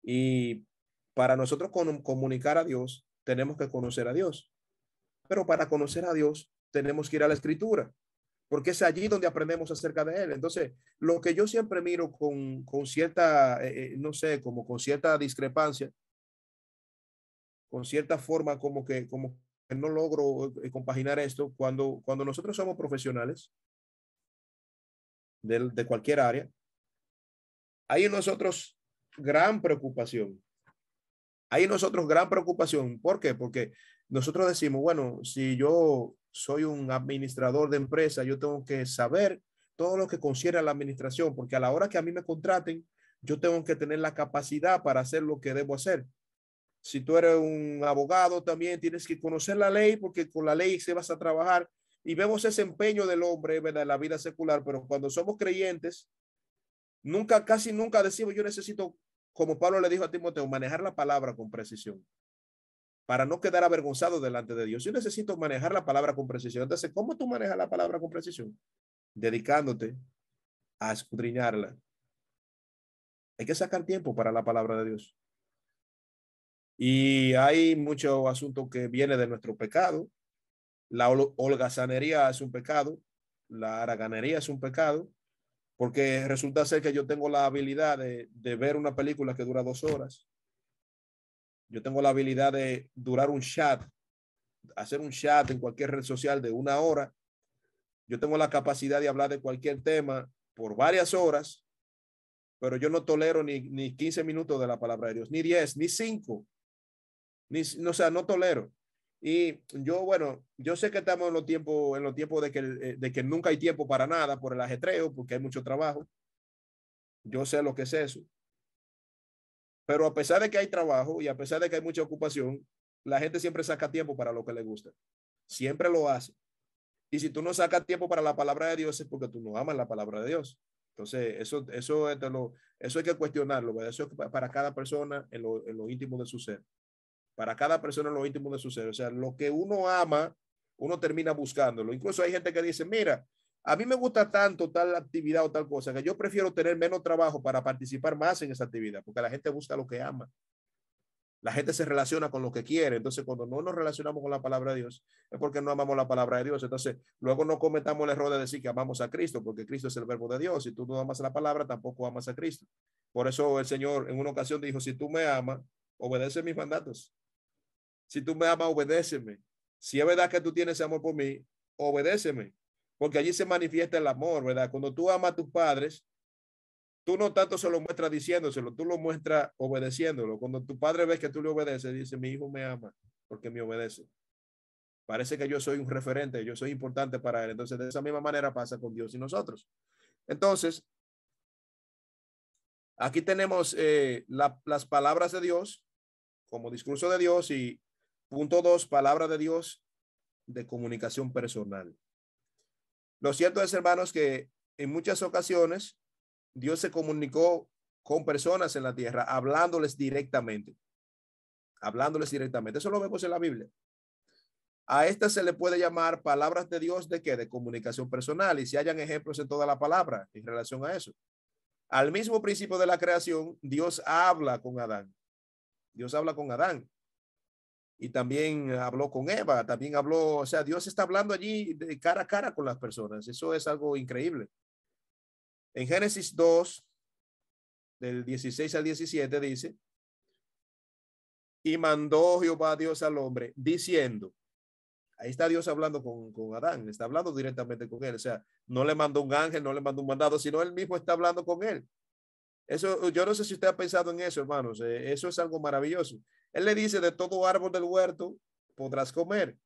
Y para nosotros comunicar a Dios, tenemos que conocer a Dios. Pero para conocer a Dios, tenemos que ir a la Escritura, porque es allí donde aprendemos acerca de Él. Entonces, lo que yo siempre miro con cierta, no sé, como con cierta discrepancia, con cierta forma como que no logro compaginar esto, cuando nosotros somos profesionales de cualquier área, hay en nosotros gran preocupación. Hay en nosotros gran preocupación. ¿Por qué? Porque nosotros decimos, bueno, si yo soy un administrador de empresa, yo tengo que saber todo lo que concierne a la administración, porque a la hora que a mí me contraten, yo tengo que tener la capacidad para hacer lo que debo hacer. Si tú eres un abogado, también tienes que conocer la ley, porque con la ley se vas a trabajar. Y vemos ese empeño del hombre, ¿verdad?, en la vida secular, pero cuando somos creyentes, casi nunca decimos, yo necesito, como Pablo le dijo a Timoteo, manejar la palabra con precisión para no quedar avergonzado delante de Dios. Yo necesito manejar la palabra con precisión. Entonces, ¿cómo tú manejas la palabra con precisión? Dedicándote a escudriñarla. Hay que sacar tiempo para la palabra de Dios. Y hay mucho asunto que viene de nuestro pecado. La holgazanería es un pecado. La haraganería es un pecado. Porque resulta ser que yo tengo la habilidad de ver una película que dura 2 horas. Yo tengo la habilidad de durar un chat, hacer un chat en cualquier red social de 1 hora. Yo tengo la capacidad de hablar de cualquier tema por varias horas, pero yo no tolero ni 15 minutos de la palabra de Dios, ni 10, ni 5, o sea, no tolero. Y yo, bueno, yo sé que estamos en los tiempos de que nunca hay tiempo para nada por el ajetreo, porque hay mucho trabajo. Yo sé lo que es eso. Pero a pesar de que hay trabajo y a pesar de que hay mucha ocupación, la gente siempre saca tiempo para lo que le gusta. Siempre lo hace. Y si tú no sacas tiempo para la palabra de Dios es porque tú no amas la palabra de Dios. Entonces, eso hay que cuestionarlo, ¿verdad? Eso es para cada persona en lo íntimo de su ser. Para cada persona en lo íntimo de su ser. O sea, lo que uno ama, uno termina buscándolo. Incluso hay gente que dice, mira, a mí me gusta tanto tal actividad o tal cosa que yo prefiero tener menos trabajo para participar más en esa actividad, porque la gente busca lo que ama. La gente se relaciona con lo que quiere. Entonces, cuando no nos relacionamos con la palabra de Dios, es porque no amamos la palabra de Dios. Entonces, luego no cometamos el error de decir que amamos a Cristo, porque Cristo es el verbo de Dios. Si tú no amas la palabra, tampoco amas a Cristo. Por eso el Señor en una ocasión dijo, si tú me amas, obedece mis mandatos. Si tú me amas, obedéceme. Si es verdad que tú tienes amor por mí, obedéceme. porque allí se manifiesta el amor, ¿verdad? Cuando tú amas a tus padres, tú no tanto se lo muestras diciéndoselo, tú lo muestras obedeciéndolo. Cuando tu padre ve que tú le obedeces, dice, mi hijo me ama porque me obedece. Parece que yo soy un referente, yo soy importante para él. Entonces, de esa misma manera pasa con Dios y nosotros. Entonces, aquí tenemos las palabras de Dios como discurso de Dios y punto 2, palabra de Dios de comunicación personal. Lo cierto es, hermanos, que en muchas ocasiones Dios se comunicó con personas en la tierra, hablándoles directamente. Hablándoles directamente. Eso lo vemos en la Biblia. A esta se le puede llamar palabras de Dios de qué? De comunicación personal. Y si hayan ejemplos en toda la palabra en relación a eso. Al mismo principio de la creación, Dios habla con Adán. Dios habla con Adán. Y también habló con Eva, también habló, o sea, Dios está hablando allí de cara a cara con las personas. Eso es algo increíble. En Génesis 2, del 16 al 17, dice, y mandó Jehová Dios al hombre, diciendo, ahí está Dios hablando con Adán, está hablando directamente con él. O sea, no le mandó un ángel, no le mandó un mandado, sino él mismo está hablando con él. Eso, yo no sé si usted ha pensado en eso, hermanos. Eso es algo maravilloso. Él le dice, de todo árbol del huerto podrás comer,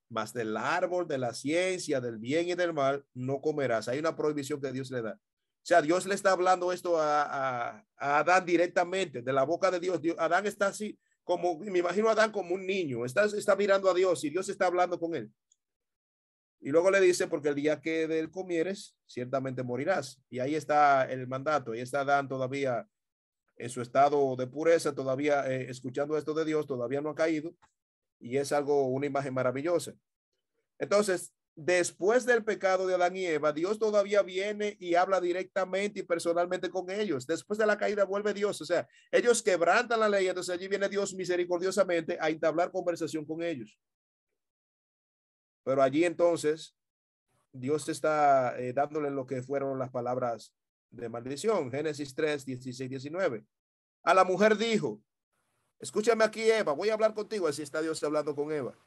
mas del árbol de la ciencia, del bien y del mal, no comerás. Hay una prohibición que Dios le da. O sea, Dios le está hablando esto a Adán directamente, de la boca de Dios. Adán está así, como, me imagino a Adán como un niño, está mirando a Dios y Dios está hablando con él. Y luego le dice, porque el día que de él comieres, ciertamente morirás. Y ahí está el mandato, ahí está Adán todavía en su estado de pureza, todavía escuchando esto de Dios, todavía no ha caído. Y es algo, una imagen maravillosa. Entonces, después del pecado de Adán y Eva, Dios todavía viene y habla directamente y personalmente con ellos. Después de la caída vuelve Dios. O sea, ellos quebrantan la ley, entonces allí viene Dios misericordiosamente a entablar conversación con ellos. Pero allí entonces Dios está dándole lo que fueron las palabras de maldición. Génesis 3, 16, 19. A la mujer dijo, escúchame aquí, Eva, voy a hablar contigo. Así está Dios hablando con Eva.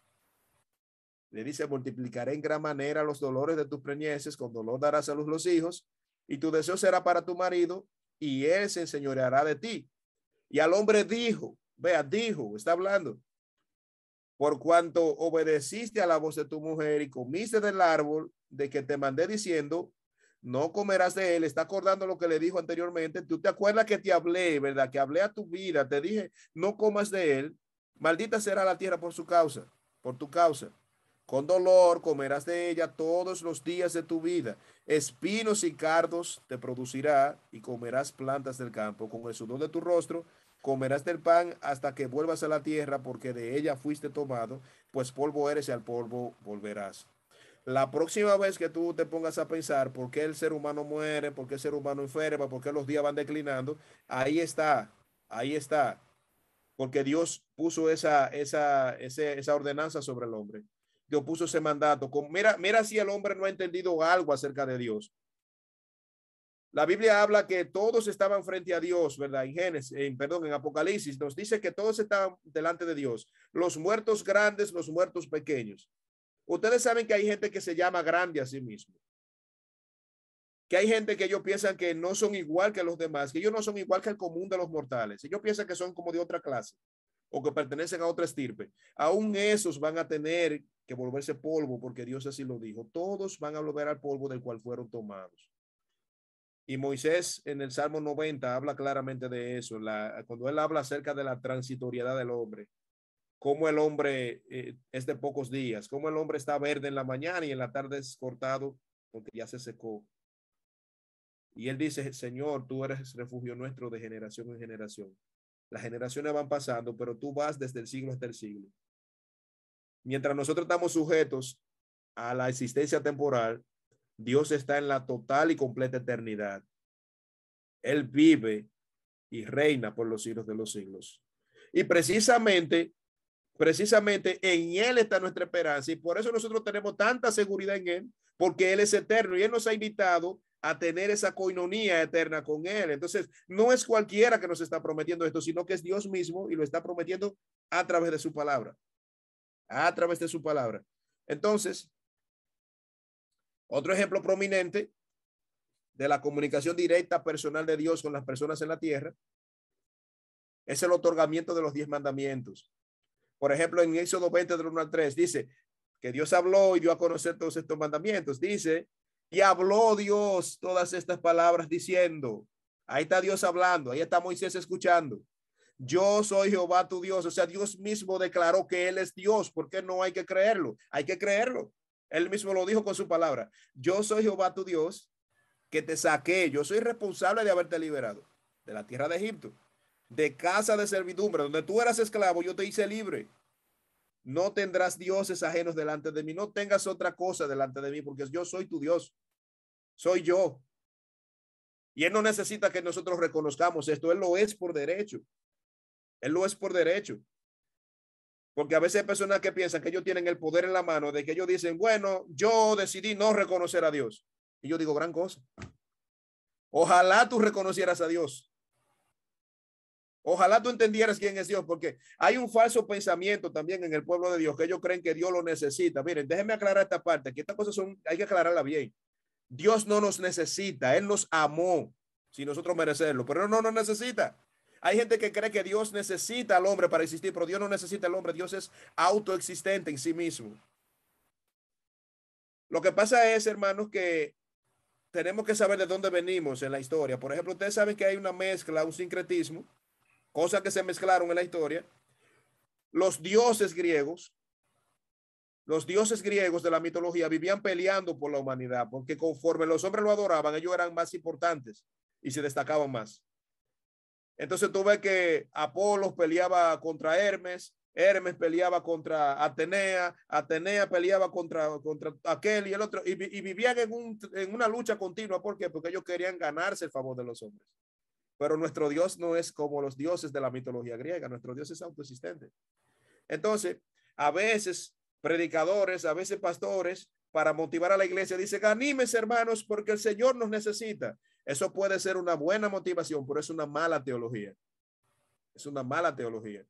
Le dice, multiplicaré en gran manera los dolores de tus preñeces, con dolor darás a luz los hijos, y tu deseo será para tu marido, y él se enseñoreará de ti. Y al hombre dijo, vea, dijo, está hablando, por cuanto obedeciste a la voz de tu mujer y comiste del árbol de que te mandé diciendo, no comerás de él. Está acordando lo que le dijo anteriormente. Tú te acuerdas que te hablé, ¿verdad? Que hablé a tu vida, te dije, no comas de él. Maldita será la tierra por su causa, por tu causa. Con dolor comerás de ella todos los días de tu vida. Espinos y cardos te producirá y comerás plantas del campo. Con el sudor de tu rostro comerás del pan hasta que vuelvas a la tierra, porque de ella fuiste tomado, pues polvo eres y al polvo volverás. La próxima vez que tú te pongas a pensar por qué el ser humano muere, por qué el ser humano enferma, por qué los días van declinando, ahí está, ahí está, porque Dios puso esa ordenanza sobre el hombre. Dios puso ese mandato. Mira si el hombre no ha entendido algo acerca de Dios. La Biblia habla que todos estaban frente a Dios, ¿verdad? En Génesis, perdón, en Apocalipsis nos dice que todos estaban delante de Dios. Los muertos grandes, los muertos pequeños. Ustedes saben que hay gente que se llama grande a sí mismo. Que hay gente que ellos piensan que no son igual que los demás, que ellos no son igual que el común de los mortales. Ellos piensan que son como de otra clase o que pertenecen a otra estirpe. Aún esos van a tener que volverse polvo porque Dios así lo dijo. Todos van a volver al polvo del cual fueron tomados. Y Moisés en el Salmo 90 habla claramente de eso, cuando él habla acerca de la transitoriedad del hombre, cómo el hombre es de pocos días, cómo el hombre está verde en la mañana y en la tarde es cortado porque ya se secó. Y él dice, Señor, tú eres refugio nuestro de generación en generación. Las generaciones van pasando, pero tú vas desde el siglo hasta el siglo. Mientras nosotros estamos sujetos a la existencia temporal, Dios está en la total y completa eternidad. Él vive y reina por los siglos de los siglos. Y precisamente en Él está nuestra esperanza. Y por eso nosotros tenemos tanta seguridad en Él, porque Él es eterno y Él nos ha invitado a tener esa coinonía eterna con Él. Entonces, no es cualquiera que nos está prometiendo esto, sino que es Dios mismo y lo está prometiendo a través de su palabra. A través de su palabra. Entonces, Otro ejemplo prominente de la comunicación directa personal de Dios con las personas en la tierra es el otorgamiento de los 10 mandamientos. Por ejemplo, en Éxodo 20, del 1 al 3, dice que Dios habló y dio a conocer todos estos mandamientos. Dice, y habló Dios todas estas palabras diciendo, ahí está Dios hablando, ahí está Moisés escuchando. Yo soy Jehová tu Dios. O sea, Dios mismo declaró que Él es Dios. ¿Por qué no hay que creerlo? Hay que creerlo. Él mismo lo dijo con su palabra. Yo soy Jehová tu Dios, que te saqué. Yo soy responsable de haberte liberado de la tierra de Egipto, de casa de servidumbre, donde tú eras esclavo, yo te hice libre. No tendrás dioses ajenos delante de mí. No tengas otra cosa delante de mí, porque yo soy tu Dios. Soy yo. Y Él no necesita que nosotros reconozcamos esto. Él lo es por derecho. Él lo es por derecho. Porque a veces hay personas que piensan que ellos tienen el poder en la mano, de que ellos dicen, bueno, yo decidí no reconocer a Dios. Y yo digo, gran cosa. Ojalá tú reconocieras a Dios. Ojalá tú entendieras quién es Dios, porque hay un falso pensamiento también en el pueblo de Dios, que ellos creen que Dios lo necesita. Miren, déjenme aclarar esta parte, que estas cosas hay que aclararla bien. Dios no nos necesita, Él nos amó sin nosotros merecerlo, pero no nos necesita. Hay gente que cree que Dios necesita al hombre para existir, pero Dios no necesita al hombre. Dios es autoexistente en sí mismo. Lo que pasa es, hermanos, que tenemos que saber de dónde venimos en la historia. Por ejemplo, ustedes saben que hay una mezcla, un sincretismo, cosas que se mezclaron en la historia. Los dioses griegos de la mitología vivían peleando por la humanidad, porque conforme los hombres lo adoraban, ellos eran más importantes y se destacaban más. Entonces tú ves que Apolo peleaba contra Hermes, Hermes peleaba contra Atenea, Atenea peleaba contra aquel y el otro, y vivían en una lucha continua. ¿Por qué? Porque ellos querían ganarse el favor de los hombres. Pero nuestro Dios no es como los dioses de la mitología griega, nuestro Dios es autoexistente. Entonces, a veces predicadores, a veces pastores, para motivar a la iglesia, dicen, anímense hermanos, porque el Señor nos necesita. Eso puede ser una buena motivación, pero es una mala teología. Es una mala teología.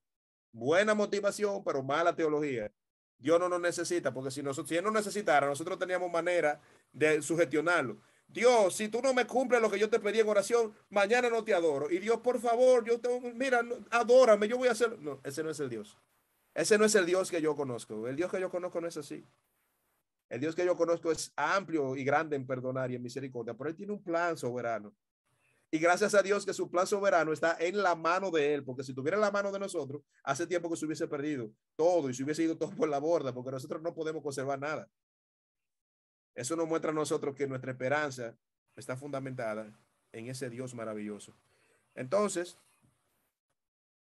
Buena motivación, pero mala teología. Dios no nos necesita, porque si Él nos necesitara, nosotros teníamos manera de sugestionarlo. Dios, si tú no me cumples lo que yo te pedí en oración, mañana no te adoro. Y Dios, por favor, mira, adórame, yo voy a hacer. No, ese no es el Dios. Ese no es el Dios que yo conozco. El Dios que yo conozco no es así. El Dios que yo conozco es amplio y grande en perdonar y en misericordia, pero Él tiene un plan soberano. Y gracias a Dios que su plan soberano está en la mano de Él, porque si tuviera en la mano de nosotros, hace tiempo que se hubiese perdido todo y se hubiese ido todo por la borda, porque nosotros no podemos conservar nada. Eso nos muestra a nosotros que nuestra esperanza está fundamentada en ese Dios maravilloso. Entonces,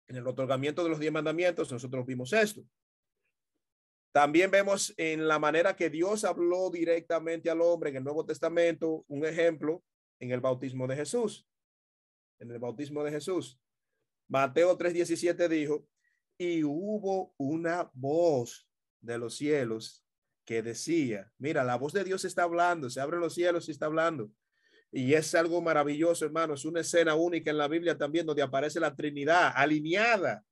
en el otorgamiento de los 10 mandamientos, nosotros vimos esto. También vemos en la manera que Dios habló directamente al hombre en el Nuevo Testamento, un ejemplo en el bautismo de Jesús. En el bautismo de Jesús. Mateo 3:17 dijo, y hubo una voz de los cielos que decía, mira, la voz de Dios está hablando, se abren los cielos y está hablando. Y es algo maravilloso, hermano. Es una escena única en la Biblia también donde aparece la Trinidad alineada,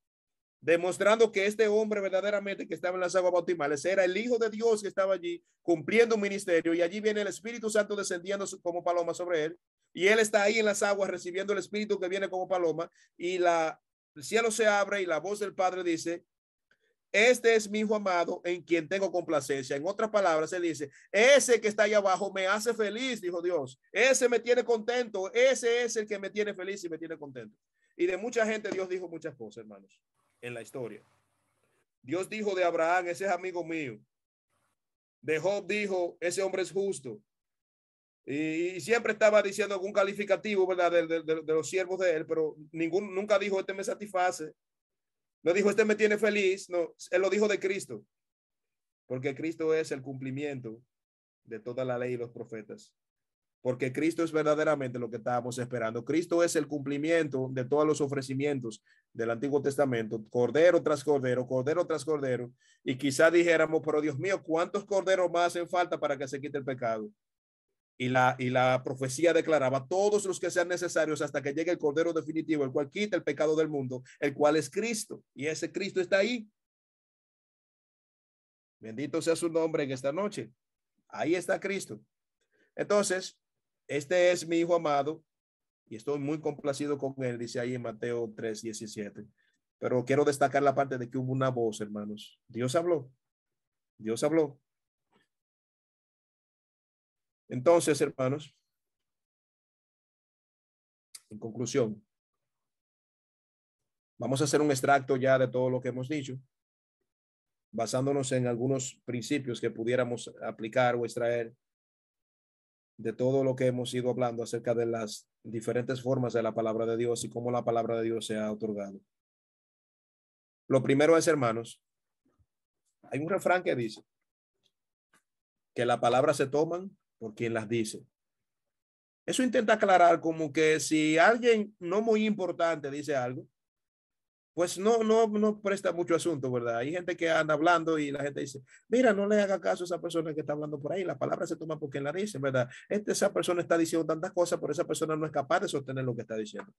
demostrando que este hombre verdaderamente que estaba en las aguas bautismales era el Hijo de Dios que estaba allí cumpliendo un ministerio, y allí viene el Espíritu Santo descendiendo como paloma sobre él, y él está ahí en las aguas recibiendo el Espíritu que viene como paloma, y el cielo se abre y la voz del Padre dice, este es mi Hijo amado en quien tengo complacencia. En otras palabras, él dice, ese que está ahí abajo me hace feliz, dijo Dios. Ese me tiene contento. Ese es el que me tiene feliz y me tiene contento. Y de mucha gente Dios dijo muchas cosas, hermanos, en la historia. Dios dijo de Abraham, ese es amigo mío. De Job dijo, ese hombre es justo. Y siempre estaba diciendo algún calificativo, ¿verdad? De los siervos de él, pero nunca dijo, este me satisface. No dijo, este me tiene feliz. No, él lo dijo de Cristo. Porque Cristo es el cumplimiento de toda la ley y los profetas. Porque Cristo es verdaderamente lo que estábamos esperando. Cristo es el cumplimiento de todos los ofrecimientos del Antiguo Testamento, cordero tras cordero, cordero tras cordero. Y quizá dijéramos, pero Dios mío, ¿cuántos corderos más hacen falta para que se quite el pecado? Y la profecía declaraba todos los que sean necesarios hasta que llegue el cordero definitivo, el cual quita el pecado del mundo, el cual es Cristo. Y ese Cristo está ahí. Bendito sea su nombre en esta noche. Ahí está Cristo. Entonces, este es mi hijo amado y estoy muy complacido con él, dice ahí en Mateo 3:17. Pero quiero destacar la parte de que hubo una voz, hermanos. Dios habló. Dios habló. Entonces, hermanos, en conclusión, vamos a hacer un extracto ya de todo lo que hemos dicho, basándonos en algunos principios que pudiéramos aplicar o extraer de todo lo que hemos ido hablando acerca de las diferentes formas de la palabra de Dios y cómo la palabra de Dios se ha otorgado. Lo primero es, hermanos, hay un refrán que dice que las palabras se toman por quien las dice. Eso intenta aclarar como que si alguien no muy importante dice algo, pues no presta mucho asunto, ¿verdad? Hay gente que anda hablando y la gente dice, mira, no le haga caso a esa persona que está hablando por ahí, la palabra se toma por quien la dice, ¿verdad? Esa persona está diciendo tantas cosas, pero esa persona no es capaz de sostener lo que está diciendo.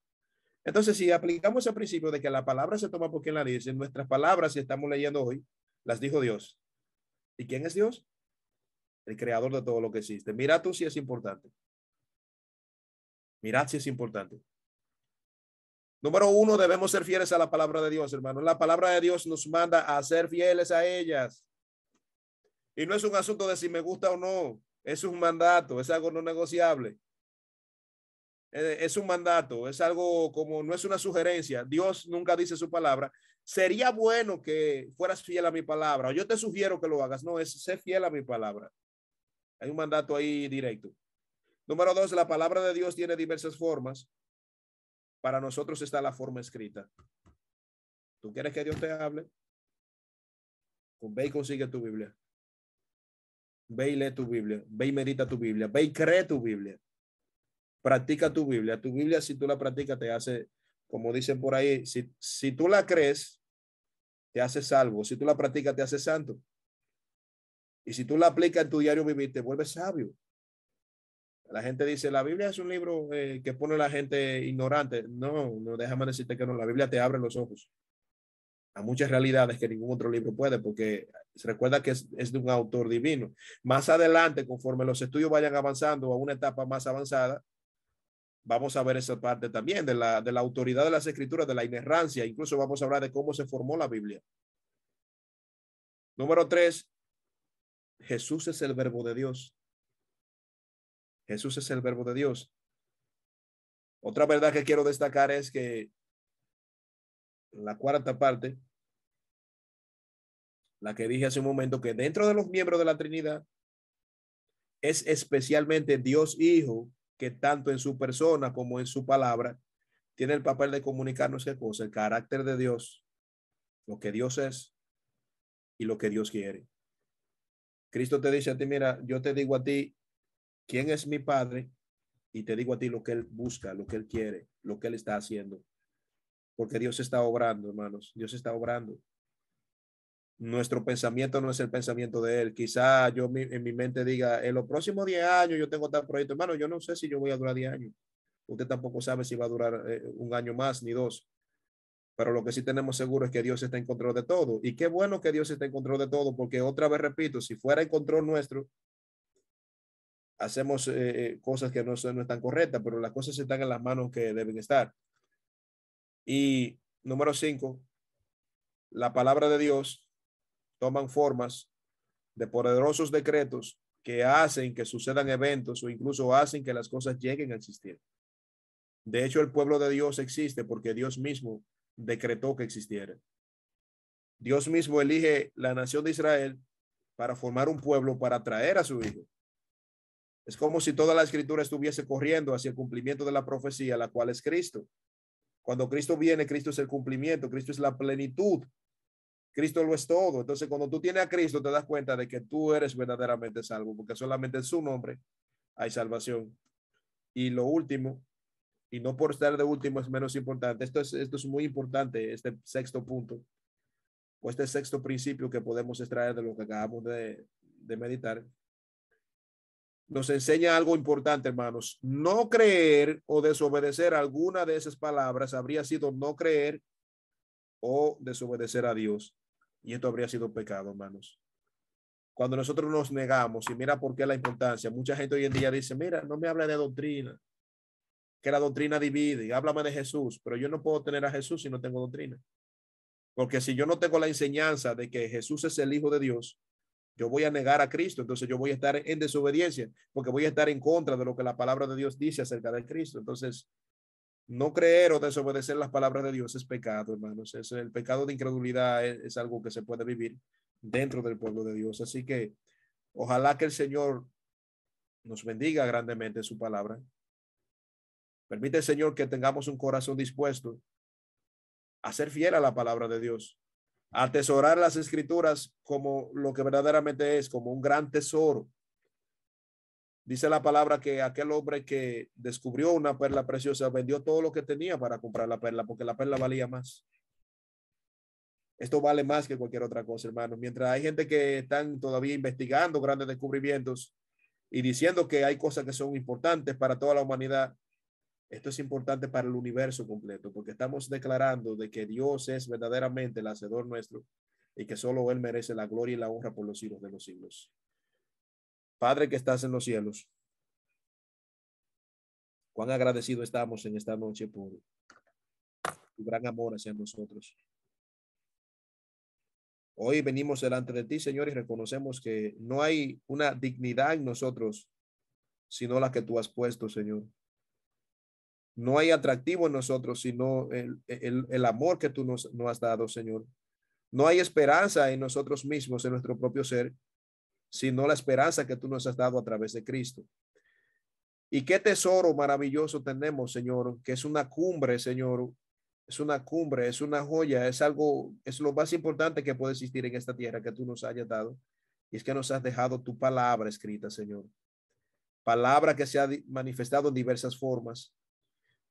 Entonces, si aplicamos el principio de que la palabra se toma por quien la dice, nuestras palabras, si estamos leyendo hoy, las dijo Dios. ¿Y quién es Dios? El creador de todo lo que existe. Mira tú si es importante. Mirad si es importante. Número uno, debemos ser fieles a la palabra de Dios, hermano. La palabra de Dios nos manda a ser fieles a ellas. Y no es un asunto de si me gusta o no. Es un mandato, es algo no negociable. Es un mandato, es algo como, no es una sugerencia. Dios nunca dice su palabra. Sería bueno que fueras fiel a mi palabra. O yo te sugiero que lo hagas. No, es ser fiel a mi palabra. Hay un mandato ahí directo. Número dos, la palabra de Dios tiene diversas formas. Para nosotros está la forma escrita. ¿Tú quieres que Dios te hable? Pues ve y consigue tu Biblia. Ve y lee tu Biblia. Ve y medita tu Biblia. Ve y cree tu Biblia. Practica tu Biblia. Tu Biblia, si tú la practicas, te hace, como dicen por ahí, si tú la crees, te hace salvo. Si tú la practicas, te hace santo. Y si tú la aplicas en tu diario vivir, te vuelves sabio. La gente dice, la Biblia es un libro que pone a la gente ignorante. No, déjame decirte que no. La Biblia te abre los ojos a muchas realidades que ningún otro libro puede, porque se recuerda que es de un autor divino. Más adelante, conforme los estudios vayan avanzando a una etapa más avanzada, vamos a ver esa parte también de la autoridad de las escrituras, de la inerrancia. Incluso vamos a hablar de cómo se formó la Biblia. Número tres, Jesús es el verbo de Dios. Jesús es el verbo de Dios. Otra verdad que quiero destacar es que la cuarta parte, la que dije hace un momento, que dentro de los miembros de la Trinidad es especialmente Dios Hijo, que tanto en su persona como en su palabra tiene el papel de comunicarnos qué cosa, el carácter de Dios, lo que Dios es y lo que Dios quiere. Cristo te dice a ti, mira, yo te digo a ti quién es mi Padre y te digo a ti lo que Él busca, lo que Él quiere, lo que Él está haciendo. Porque Dios está obrando, hermanos, Dios está obrando. Nuestro pensamiento no es el pensamiento de Él. Quizá yo en mi mente diga, en los próximos 10 años yo tengo tal proyecto. Hermano, yo no sé si yo voy a durar 10 años. Usted tampoco sabe si va a durar un año más ni dos. Pero lo que sí tenemos seguro es que Dios está en control de todo. Y qué bueno que Dios está en control de todo, porque otra vez repito, si fuera en control nuestro, hacemos cosas que no están correctas, pero las cosas están en las manos que deben estar. Y número 5, la palabra de Dios toman formas de poderosos decretos que hacen que sucedan eventos o incluso hacen que las cosas lleguen a existir. De hecho, el pueblo de Dios existe porque Dios mismo decretó que existiera. Dios mismo elige la nación de Israel para formar un pueblo para traer a su hijo. Es como si toda la escritura estuviese corriendo hacia el cumplimiento de la profecía, la cual es Cristo. Cuando Cristo viene, Cristo es el cumplimiento, Cristo es la plenitud, Cristo lo es todo. Entonces, cuando tú tienes a Cristo, te das cuenta de que tú eres verdaderamente salvo, porque solamente en su nombre hay salvación. Y lo último, y no por estar de último es menos importante, esto es muy importante, este sexto punto, o este sexto principio que podemos extraer de lo que acabamos de meditar, nos enseña algo importante, hermanos. No creer o desobedecer alguna de esas palabras habría sido no creer o desobedecer a Dios. Y esto habría sido pecado, hermanos. cuando nosotros nos negamos, y mira por qué la importancia, mucha gente hoy en día dice, mira, no me hable de doctrina, que la doctrina divide, háblame de Jesús, pero yo no puedo tener a Jesús si no tengo doctrina. Porque si yo no tengo la enseñanza de que Jesús es el Hijo de Dios, yo voy a negar a Cristo, entonces yo voy a estar en desobediencia, porque voy a estar en contra de lo que la palabra de Dios dice acerca de Cristo. Entonces, no creer o desobedecer las palabras de Dios es pecado, hermanos. Es el pecado de incredulidad es algo que se puede vivir dentro del pueblo de Dios. Así que ojalá que el Señor nos bendiga grandemente su palabra. Permite, Señor, que tengamos un corazón dispuesto a ser fiel a la palabra de Dios, a atesorar las escrituras como lo que verdaderamente es, como un gran tesoro. Dice la palabra que aquel hombre que descubrió una perla preciosa vendió todo lo que tenía para comprar la perla, porque la perla valía más. Esto vale más que cualquier otra cosa, hermano. Mientras hay gente que están todavía investigando grandes descubrimientos y diciendo que hay cosas que son importantes para toda la humanidad, esto es importante para el universo completo, porque estamos declarando de que Dios es verdaderamente el hacedor nuestro y que solo Él merece la gloria y la honra por los siglos de los siglos. Padre que estás en los cielos, cuán agradecido estamos en esta noche por tu gran amor hacia nosotros. Hoy venimos delante de ti, Señor, y reconocemos que no hay una dignidad en nosotros, sino la que tú has puesto, Señor. No hay atractivo en nosotros, sino el amor que tú nos has dado, Señor. No hay esperanza en nosotros mismos, en nuestro propio ser, sino la esperanza que tú nos has dado a través de Cristo. Y qué tesoro maravilloso tenemos, Señor, que es una cumbre, Señor. Es una cumbre, es una joya, es algo, es lo más importante que puede existir en esta tierra que tú nos hayas dado. Y es que nos has dejado tu palabra escrita, Señor. Palabra que se ha manifestado en diversas formas.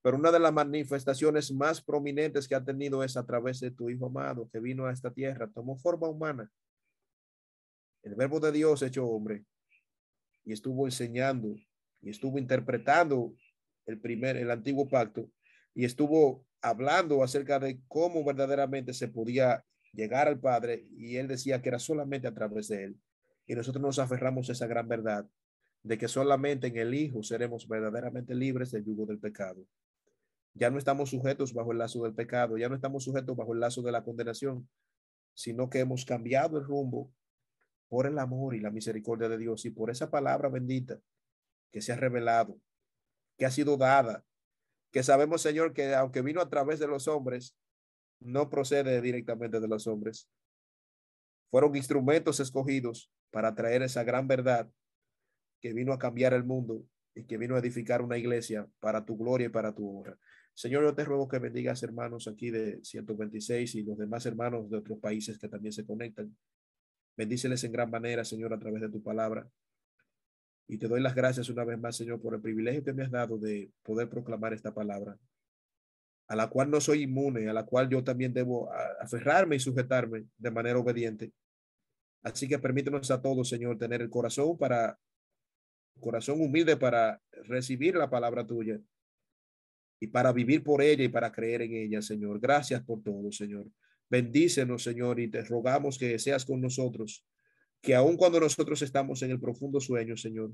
Pero una de las manifestaciones más prominentes que ha tenido es a través de tu Hijo amado, que vino a esta tierra, tomó forma humana, el verbo de Dios hecho hombre, y estuvo enseñando y estuvo interpretando el antiguo pacto, y estuvo hablando acerca de cómo verdaderamente se podía llegar al Padre, y él decía que era solamente a través de él. Y nosotros nos aferramos a esa gran verdad de que solamente en el Hijo seremos verdaderamente libres del yugo del pecado. Ya no estamos sujetos bajo el lazo del pecado, ya no estamos sujetos bajo el lazo de la condenación, sino que hemos cambiado el rumbo por el amor y la misericordia de Dios y por esa palabra bendita que se ha revelado, que ha sido dada, que sabemos, Señor, que aunque vino a través de los hombres, no procede directamente de los hombres. Fueron instrumentos escogidos para traer esa gran verdad que vino a cambiar el mundo y que vino a edificar una iglesia para tu gloria y para tu honra. Señor, yo te ruego que bendigas hermanos aquí de 126 y los demás hermanos de otros países que también se conectan. Bendíceles en gran manera, Señor, a través de tu palabra. Y te doy las gracias una vez más, Señor, por el privilegio que me has dado de poder proclamar esta palabra, a la cual no soy inmune, a la cual yo también debo aferrarme y sujetarme de manera obediente. Así que permítenos a todos, Señor, tener el corazón humilde para recibir la palabra tuya y para vivir por ella y para creer en ella, Señor. Gracias por todo, Señor. Bendícenos, Señor, y te rogamos que seas con nosotros, que aun cuando nosotros estamos en el profundo sueño, Señor,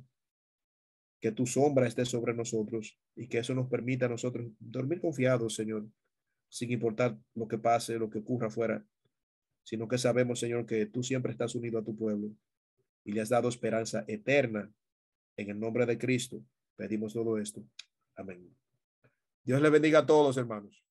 que tu sombra esté sobre nosotros y que eso nos permita a nosotros dormir confiados, Señor, sin importar lo que pase, lo que ocurra afuera, sino que sabemos, Señor, que tú siempre estás unido a tu pueblo y le has dado esperanza eterna. En el nombre de Cristo pedimos todo esto. Amén. Dios le bendiga a todos, hermanos.